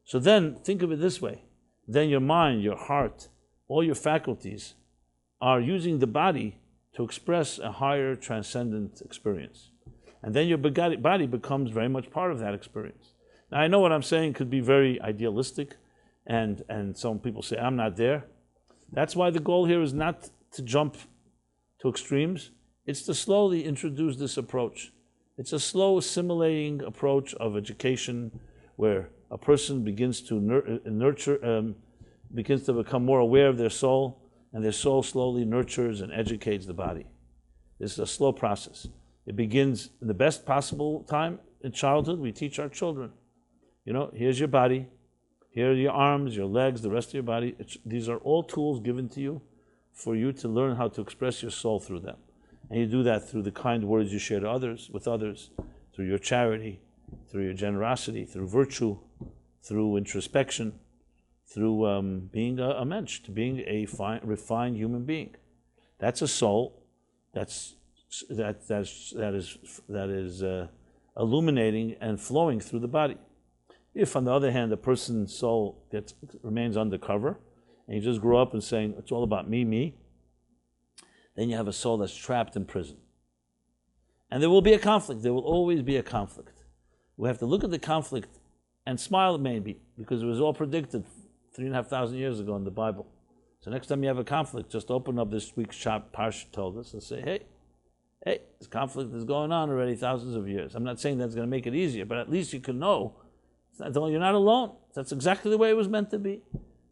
So then, think of it this way. Then your mind, your heart, all your faculties are using the body to express a higher transcendent experience. And then your body becomes very much part of that experience. Now, I know what I'm saying could be very idealistic, and some people say, I'm not there. That's why the goal here is not to jump to extremes. It's to slowly introduce this approach. It's a slow assimilating approach of education where a person begins to begins to become more aware of their soul, and their soul slowly nurtures and educates the body. This is a slow process. It begins in the best possible time in childhood. We teach our children, here's your body, here are your arms, your legs, the rest of your body. These are all tools given to you for you to learn how to express your soul through them. And you do that through the kind words you share with others, through your charity, through your generosity, through virtue, through introspection, through being a mensch, to being a refined human being. That's a soul that is illuminating and flowing through the body. If, on the other hand, a person's soul remains undercover, and you just grow up and saying, it's all about me, me, then you have a soul that's trapped in prison. And there will be a conflict. There will always be a conflict. We have to look at the conflict and smile maybe, because it was all predicted 3,500 years ago in the Bible. So next time you have a conflict, just open up this week's Parsha told us and say, hey, this conflict is going on already thousands of years. I'm not saying that's going to make it easier, but at least you can know you're not alone. That's exactly the way it was meant to be.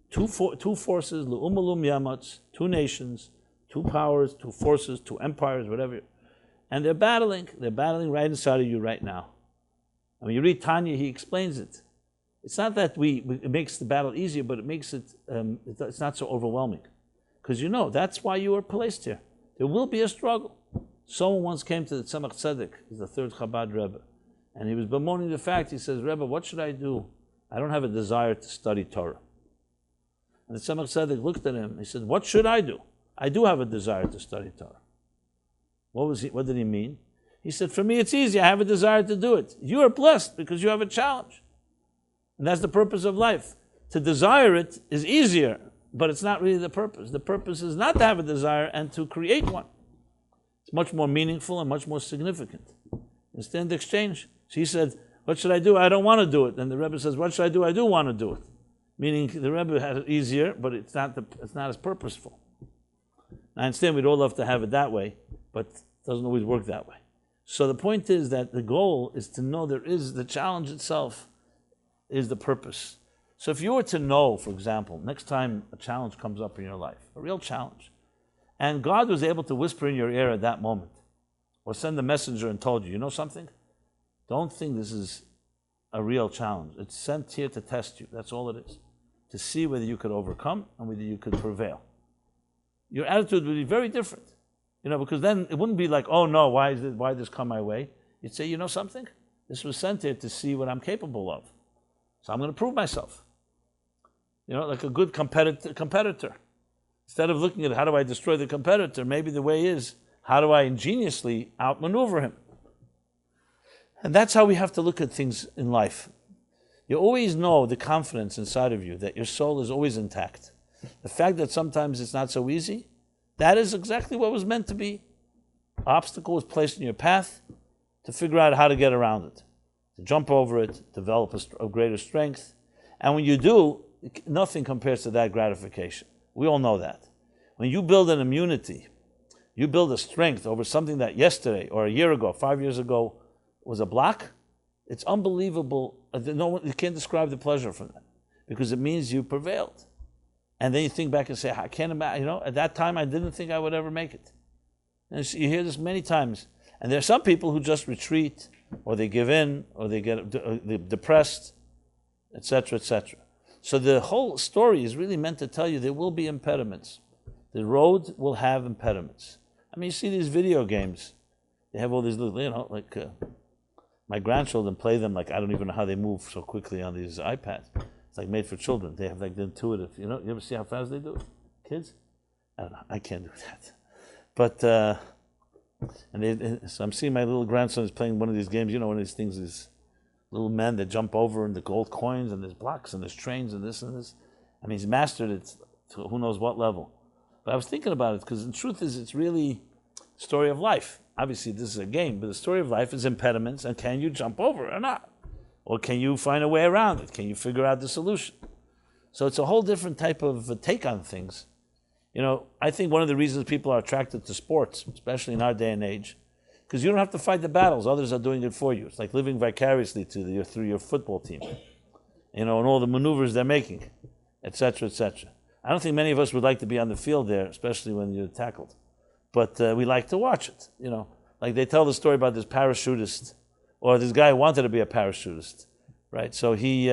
Two forces, Lu'umalum Yamats, two nations, two powers, two forces, two empires, whatever. And they're battling right inside of you right now. I mean, you read Tanya, he explains it. It's not that it makes the battle easier, but it makes it's not so overwhelming. Because that's why you were placed here. There will be a struggle. Someone once came to the Tzemach Tzedek, the third Chabad Rebbe, and he was bemoaning the fact, he says, Rebbe, what should I do? I don't have a desire to study Torah. And the Tzemach Tzedek looked at him, he said, what should I do? I do have a desire to study Torah. What did he mean? He said, for me it's easy, I have a desire to do it. You are blessed because you have a challenge. And that's the purpose of life. To desire it is easier, but it's not really the purpose. The purpose is not to have a desire and to create one. It's much more meaningful and much more significant. Understand the exchange? So he said, what should I do? I don't want to do it. And the Rebbe says, what should I do? I do want to do it. Meaning the Rebbe had it easier, but it's not as purposeful. I understand we'd all love to have it that way, but it doesn't always work that way. So the point is that the goal is to know the challenge itself is the purpose. So if you were to know, for example, next time a challenge comes up in your life, a real challenge, and God was able to whisper in your ear at that moment, or send a messenger and told you, you know something? Don't think this is a real challenge. It's sent here to test you. That's all it is. To see whether you could overcome and whether you could prevail. Your attitude would be very different. Because then it wouldn't be like, oh no, why did this come my way? You'd say, you know something? This was sent here to see what I'm capable of. So I'm going to prove myself. Like a good competitor. Instead of looking at how do I destroy the competitor, maybe the way is, how do I ingeniously outmaneuver him? And that's how we have to look at things in life. You always know the confidence inside of you that your soul is always intact. The fact that sometimes it's not so easy, that is exactly what was meant to be. Obstacle was placed in your path to figure out how to get around it, to jump over it, develop a greater strength. And when you do, nothing compares to that gratification. We all know that. When you build an immunity, you build a strength over something that yesterday or a year ago, 5 years ago, was a block, it's unbelievable. You can't describe the pleasure from that because it means you prevailed. And then you think back and say, I can't imagine, at that time I didn't think I would ever make it. And you hear this many times. And there are some people who just retreat, or they give in, or they get depressed, etc., etc. So the whole story is really meant to tell you there will be impediments. The road will have impediments. I mean, you see these video games. They have all these little, my grandchildren play them like I don't even know how they move so quickly on these iPads. It's like made for children. They have like the intuitive, you ever see how fast they do it? Kids? I don't know. I can't do that. But, so I'm seeing my little grandson is playing one of these games, one of these things, these little men that jump over and the gold coins and there's blocks and there's trains and this and this. I mean, he's mastered it to who knows what level. But I was thinking about it because the truth is it's really a story of life. Obviously, this is a game, but the story of life is impediments, and can you jump over or not? Or can you find a way around it? Can you figure out the solution? So it's a whole different type of take on things. I think one of the reasons people are attracted to sports, especially in our day and age, because you don't have to fight the battles. Others are doing it for you. It's like living vicariously through your football team, and all the maneuvers they're making, etc., etc. I don't think many of us would like to be on the field there, especially when you're tackled. But we like to watch it, Like they tell the story about this parachutist, or this guy who wanted to be a parachutist, right? So he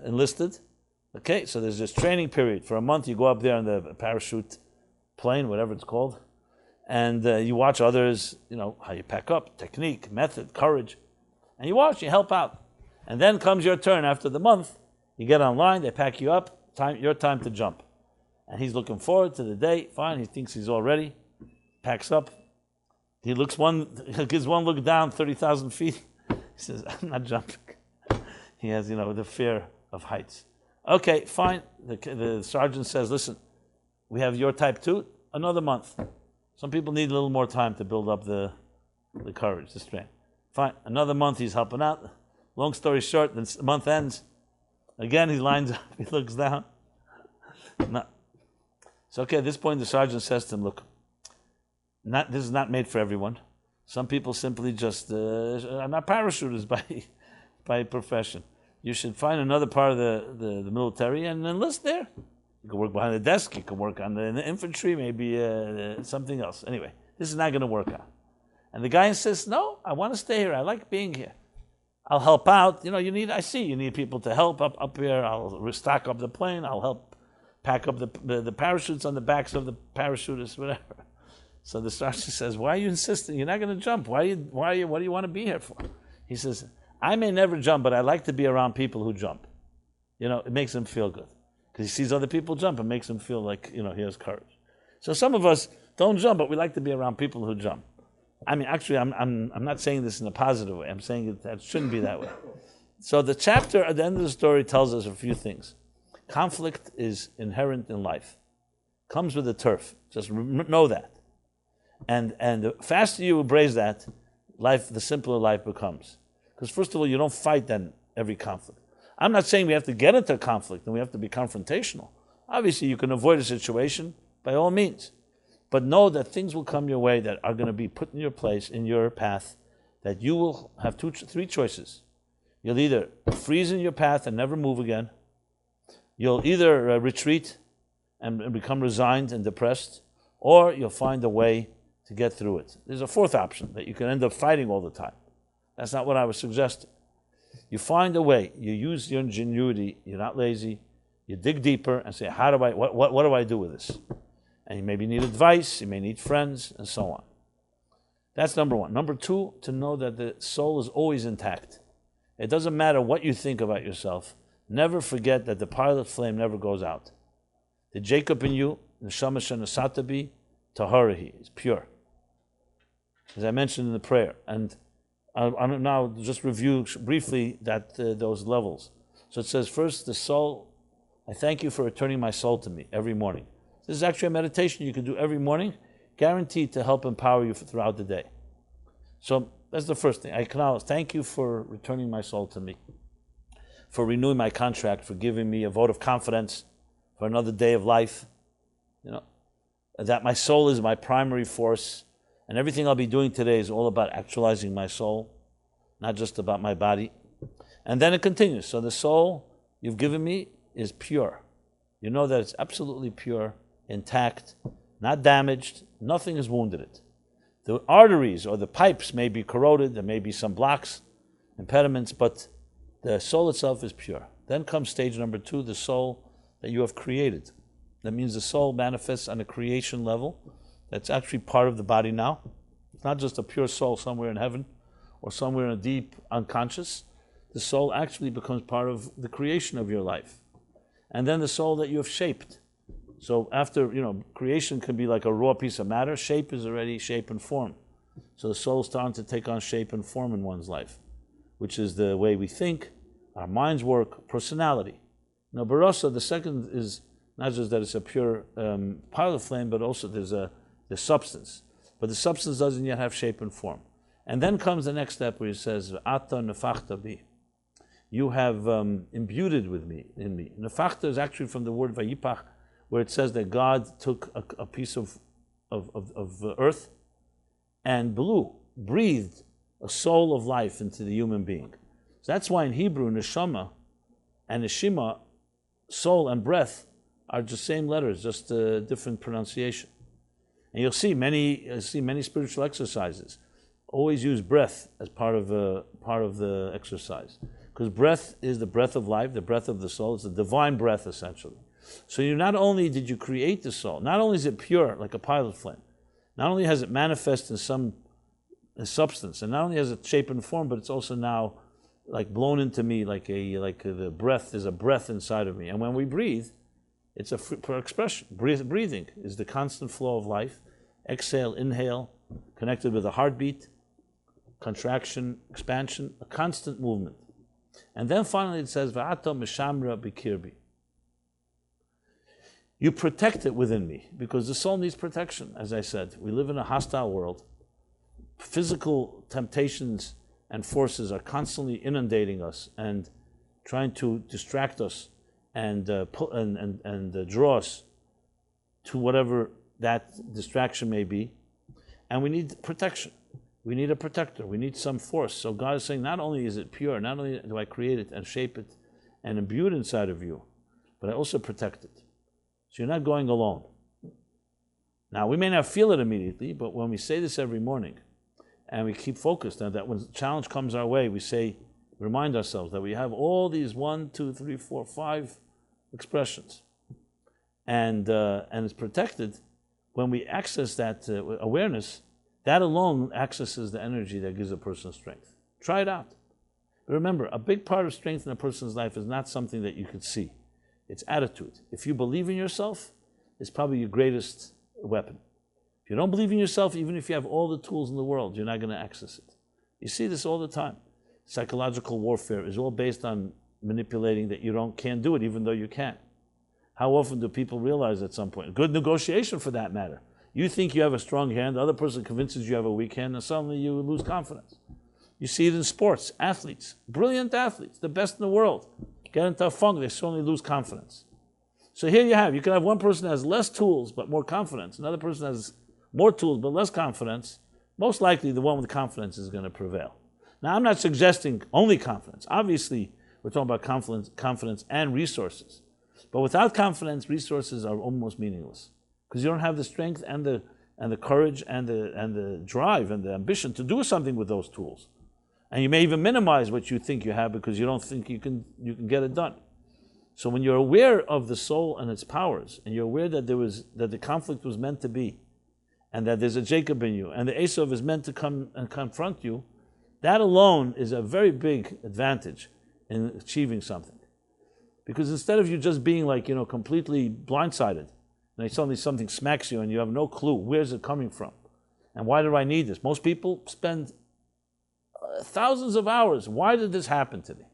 enlisted. Okay, so there's this training period. For a month, you go up there on the parachute plane, whatever it's called, and you watch others, how you pack up, technique, method, courage, and you watch, you help out. And then comes your turn after the month. You get online, they pack you up, your time to jump. And he's looking forward to the day. Fine, he thinks he's all ready. Packs up. He gives one look down, 30,000 feet. He says, I'm not jumping. He has, the fear of heights. Okay, fine. The sergeant says, listen, we have your type 2, another month. Some people need a little more time to build up the courage, the strength. Fine, another month he's helping out. Long story short, the month ends. Again, he lines up, he looks down. No. So, okay, at this point, the sergeant says to him, look, this is not made for everyone. Some people simply just are not parachuters by profession. You should find another part of the military and enlist there. You can work behind the desk, you can work on the infantry, maybe something else. Anyway, this is not going to work out. And the guy insists, no, I want to stay here. I like being here. I'll help out. You need people to help up here. I'll stock up the plane. I'll help pack up the parachutes on the backs of the parachutists, whatever. So the sergeant says, why are you insisting? You're not going to jump. What do you want to be here for? He says, I may never jump, but I like to be around people who jump. It makes him feel good. Because he sees other people jump, it makes him feel like, he has courage. So some of us don't jump, but we like to be around people who jump. I mean, actually, I'm not saying this in a positive way. I'm saying that it shouldn't be that way. So the chapter at the end of the story tells us a few things. Conflict is inherent in life. Comes with the turf. Just know that. And the faster you embrace that, the simpler life becomes. Because first of all, you don't fight then every conflict. I'm not saying we have to get into a conflict and we have to be confrontational. Obviously, you can avoid a situation by all means. But know that things will come your way that are going to be put in your place, in your path, that you will have three choices. You'll either freeze in your path and never move again. You'll either retreat and become resigned and depressed, or you'll find a way to get through it. There's a fourth option, that you can end up fighting all the time. That's not what I was suggesting. You find a way. You use your ingenuity. You're not lazy. You dig deeper and say, what do I do with this? And you maybe need advice, you may need friends, and so on. That's number one. Number two, to know that the soul is always intact. It doesn't matter what you think about yourself. Never forget that the pilot flame never goes out. The Jacob in you, neshama shenasatabi, taharahi, is pure. As I mentioned in the prayer. And I'll now just review briefly those levels. So it says, first, the soul, I thank you for returning my soul to me every morning. This is actually a meditation you can do every morning, guaranteed to help empower you throughout the day. So that's the first thing. I acknowledge, thank you for returning my soul to me, for renewing my contract, for giving me a vote of confidence for another day of life. That my soul is my primary force, and everything I'll be doing today is all about actualizing my soul, not just about my body. And then it continues. So the soul you've given me is pure. You know that it's absolutely pure, intact, not damaged, nothing has wounded it. The arteries or the pipes may be corroded, there may be some blocks, impediments, but the soul itself is pure. Then comes stage number 2, the soul that you have created. That means the soul manifests on a creation level that's actually part of the body now. It's not just a pure soul somewhere in heaven or somewhere in a deep unconscious. The soul actually becomes part of the creation of your life. And then the soul that you have shaped. So after, creation can be like a raw piece of matter. Shape is already shape and form. So the soul is starting to take on shape and form in one's life, which is the way we think, our minds work, personality. Now, Barasa, the second is not just that it's a pure pilot flame, but also there's substance. But the substance doesn't yet have shape and form. And then comes the next step where he says, Ata nefachta bi. You have imbued it in me. Nefachta is actually from the word vayipach, where it says that God took a piece of earth and breathed a soul of life into the human being. So that's why in Hebrew, neshama and neshima, soul and breath, are just same letters, just a different pronunciation. And you'll see many spiritual exercises always use breath as part of the exercise, because breath is the breath of life, the breath of the soul. It's the divine breath, essentially. So not only did you create the soul, not only is it pure like a pilot flame, not only has it manifest in some substance, and not only has it shape and form, but it's also now like blown into me like the breath. There's a breath inside of me, and when we breathe, it's a for expression. Breathing is the constant flow of life. Exhale, inhale, connected with a heartbeat, contraction, expansion, a constant movement. And then finally it says, Va'ata mishamra bikirbi. You protect it within me, because the soul needs protection. As I said, we live in a hostile world. Physical temptations and forces are constantly inundating us and trying to distract us and draw us to whatever that distraction may be. And we need protection. We need a protector. We need some force. So God is saying, not only is it pure, not only do I create it and shape it and imbue it inside of you, but I also protect it. So you're not going alone. Now, we may not feel it immediately, but when we say this every morning, and we keep focused on that, when the challenge comes our way, we remind ourselves that we have all these 1, 2, 3, 4, 5 expressions. And it's protected. When we access that awareness, that alone accesses the energy that gives a person strength. Try it out. But remember, a big part of strength in a person's life is not something that you could see. It's attitude. If you believe in yourself, it's probably your greatest weapon. If you don't believe in yourself, even if you have all the tools in the world, you're not going to access it. You see this all the time. Psychological warfare is all based on manipulating that you can't do it, even though you can. How often do people realize at some point? Good negotiation, for that matter. You think you have a strong hand, the other person convinces you have a weak hand, and suddenly you lose confidence. You see it in sports, athletes, brilliant athletes, the best in the world, get into a funk, they suddenly lose confidence. So here you can have one person that has less tools but more confidence, another person has more tools but less confidence. Most likely the one with confidence is going to prevail. Now, I'm not suggesting only confidence. Obviously, we're talking about confidence and resources. But without confidence, resources are almost meaningless, because you don't have the strength and the courage and the drive and the ambition to do something with those tools. And you may even minimize what you think you have because you don't think you can get it done. So when you're aware of the soul and its powers, and you're aware that the conflict was meant to be, and that there's a Jacob in you, and the Esav is meant to come and confront you, That alone is a very big advantage in achieving something. Because instead of you just being like, completely blindsided, and suddenly something smacks you and you have no clue, where's it coming from? And why do I need this? Most people spend thousands of hours. Why did this happen to me?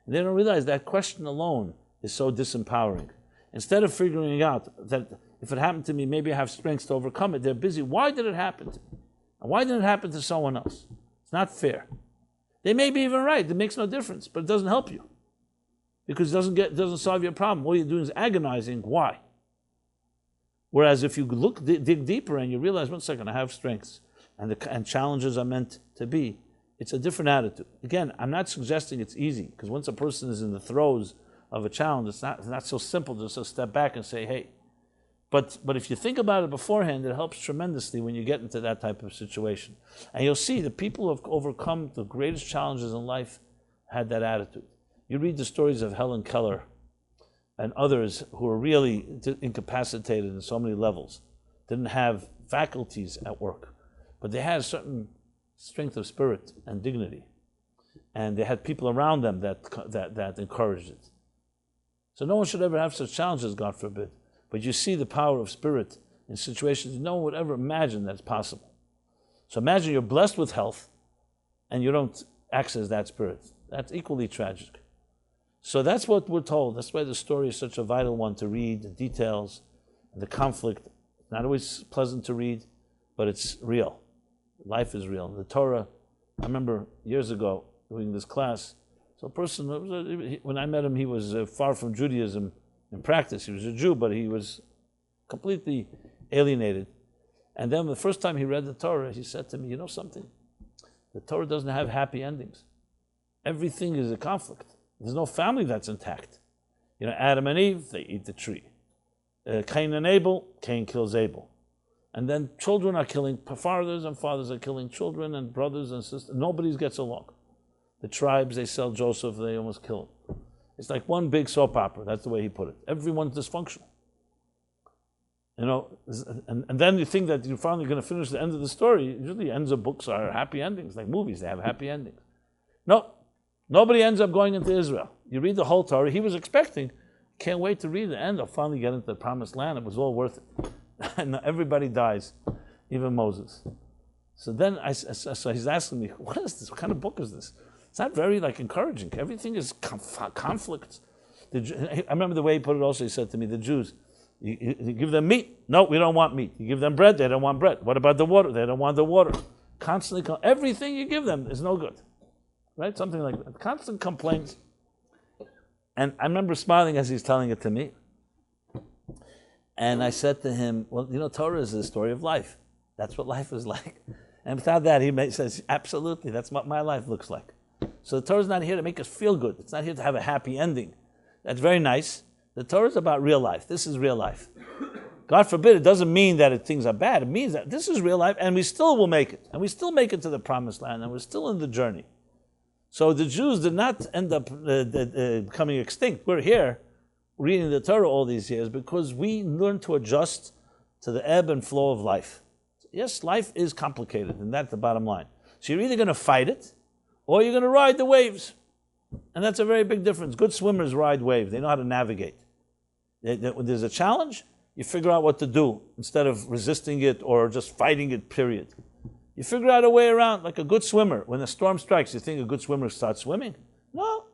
And they don't realize that question alone is so disempowering. Instead of figuring out that if it happened to me, maybe I have strength to overcome it, they're busy. Why did it happen to me? And why didn't it happen to someone else? It's not fair. They may be even right. It makes no difference, but it doesn't help you. Because it doesn't solve your problem. All you're doing is agonizing. Why? Whereas if you dig deeper and you realize, 1 second, I have strengths, and challenges are meant to be, it's a different attitude. Again, I'm not suggesting it's easy, because once a person is in the throes of a challenge, it's not so simple just to step back and say, hey. But if you think about it beforehand, it helps tremendously when you get into that type of situation. And you'll see the people who have overcome the greatest challenges in life had that attitude. You read the stories of Helen Keller and others who were really incapacitated in so many levels, didn't have faculties at work, but they had a certain strength of spirit and dignity. And they had people around them that encouraged it. So no one should ever have such challenges, God forbid. But you see the power of spirit in situations no one would ever imagine that's possible. So imagine you're blessed with health and you don't access that spirit. That's equally tragic. So that's what we're told. That's why the story is such a vital one to read, the details, the conflict. Not always pleasant to read, but it's real. Life is real. The Torah, I remember years ago doing this class, so a person, when I met him, he was far from Judaism in practice. He was a Jew, but he was completely alienated. And then the first time he read the Torah, he said to me, you know something? The Torah doesn't have happy endings. Everything is a conflict. There's no family that's intact. Adam and Eve, they eat the tree. Cain and Abel, Cain kills Abel. And then children are killing fathers, and fathers are killing children, and brothers and sisters. Nobody gets along. The tribes, they sell Joseph, they almost kill him. It's like one big soap opera. That's the way he put it. Everyone's dysfunctional. And then you think that you're finally going to finish the end of the story. Usually ends of books are happy endings, like movies, they have happy endings. No, nobody ends up going into Israel. You read the whole Torah, he was expecting, can't wait to read the end, I'll finally get into the promised land, it was all worth it. And everybody dies, even Moses. So then so he's asking me, what is this? What kind of book is this? It's not very encouraging. Everything is conflict. I remember the way he put it also, he said to me, the Jews, you give them meat? No, we don't want meat. You give them bread? They don't want bread. What about the water? They don't want the water. Constantly, everything you give them is no good. Right? Something like that. Constant complaints. And I remember smiling as he's telling it to me. And I said to him, well, Torah is the story of life. That's what life is like. And without that, he says, absolutely, that's what my life looks like. So the Torah is not here to make us feel good. It's not here to have a happy ending. That's very nice. The Torah is about real life. This is real life. God forbid, it doesn't mean that things are bad. It means that this is real life, and we still will make it. And we still make it to the promised land, and we're still in the journey. So the Jews did not end up becoming extinct. We're here reading the Torah all these years because we learn to adjust to the ebb and flow of life. Yes, life is complicated, and that's the bottom line. So you're either going to fight it, or you're going to ride the waves. And that's a very big difference. Good swimmers ride waves. They know how to navigate. When there's a challenge, you figure out what to do instead of resisting it or just fighting it, period. You figure out a way around, like a good swimmer. When a storm strikes, you think a good swimmer starts swimming? No.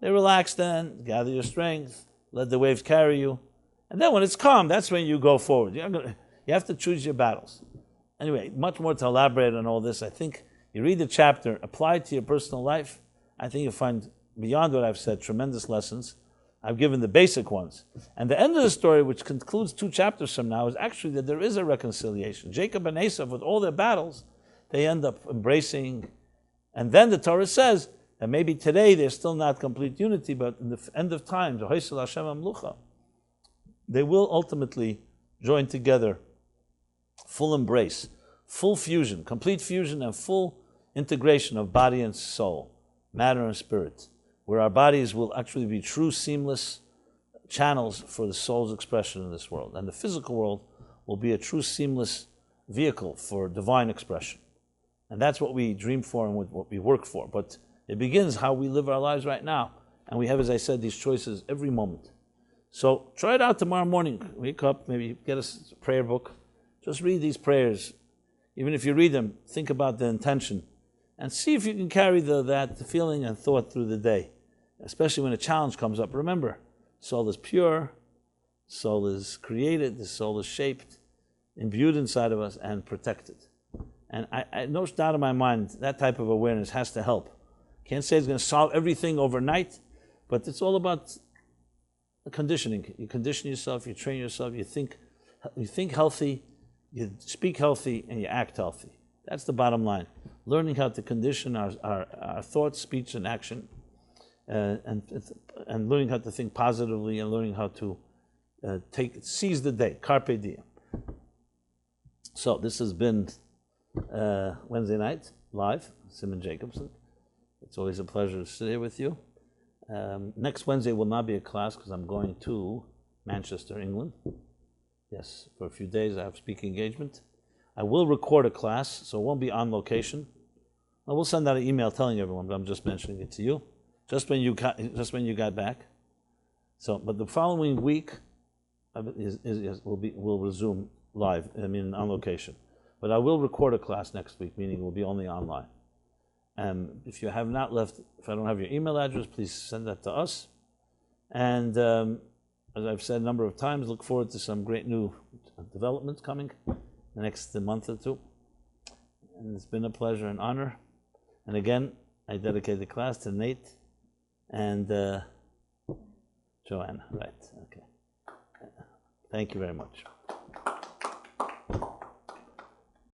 They relax then, gather your strength, let the waves carry you. And then when it's calm, that's when you go forward. You have to choose your battles. Anyway, much more to elaborate on all this. I think you read the chapter, apply it to your personal life. I think you'll find, beyond what I've said, tremendous lessons. I've given the basic ones. And the end of the story, which concludes 2 chapters from now, is actually that there is a reconciliation. Jacob and Esau, with all their battles, they end up embracing. And then the Torah says that maybe today there's still not complete unity, but in the end of times, they will ultimately join together, full embrace, full fusion, complete fusion and full integration of body and soul, matter and spirit, where our bodies will actually be true seamless channels for the soul's expression in this world. And the physical world will be a true seamless vehicle for divine expression. And that's what we dream for and what we work for. But it begins how we live our lives right now. And we have, as I said, these choices every moment. So try it out tomorrow morning. Wake up, maybe get a prayer book. Just read these prayers. Even if you read them, think about the intention. And see if you can carry that feeling and thought through the day. Especially when a challenge comes up. Remember, soul is pure, soul is created, the soul is shaped, imbued inside of us, and protected. And I no doubt in my mind, that type of awareness has to help. Can't say it's going to solve everything overnight, but it's all about conditioning. You condition yourself, you train yourself, you think healthy, you speak healthy, and you act healthy. That's the bottom line. Learning how to condition our thoughts, speech, and action, and learning how to think positively, and learning how to seize the day, carpe diem. So this has been Wednesday night, live, Simon Jacobson. It's always a pleasure to sit here with you. Next Wednesday will not be a class because I'm going to Manchester, England. Yes, for a few days I have speaking engagement. I will record a class, so it won't be on location. I will send out an email telling everyone, but I'm just mentioning it to you, just when you got back. So, but the following week will resume live. I mean, on location. But I will record a class next week, meaning it will be only online. And if you have not left, if I don't have your email address, please send that to us. And as I've said a number of times, look forward to some great new developments coming the next month or two. And it's been a pleasure and honor. And again, I dedicate the class to Nate and Joanna. Right, okay. Thank you very much.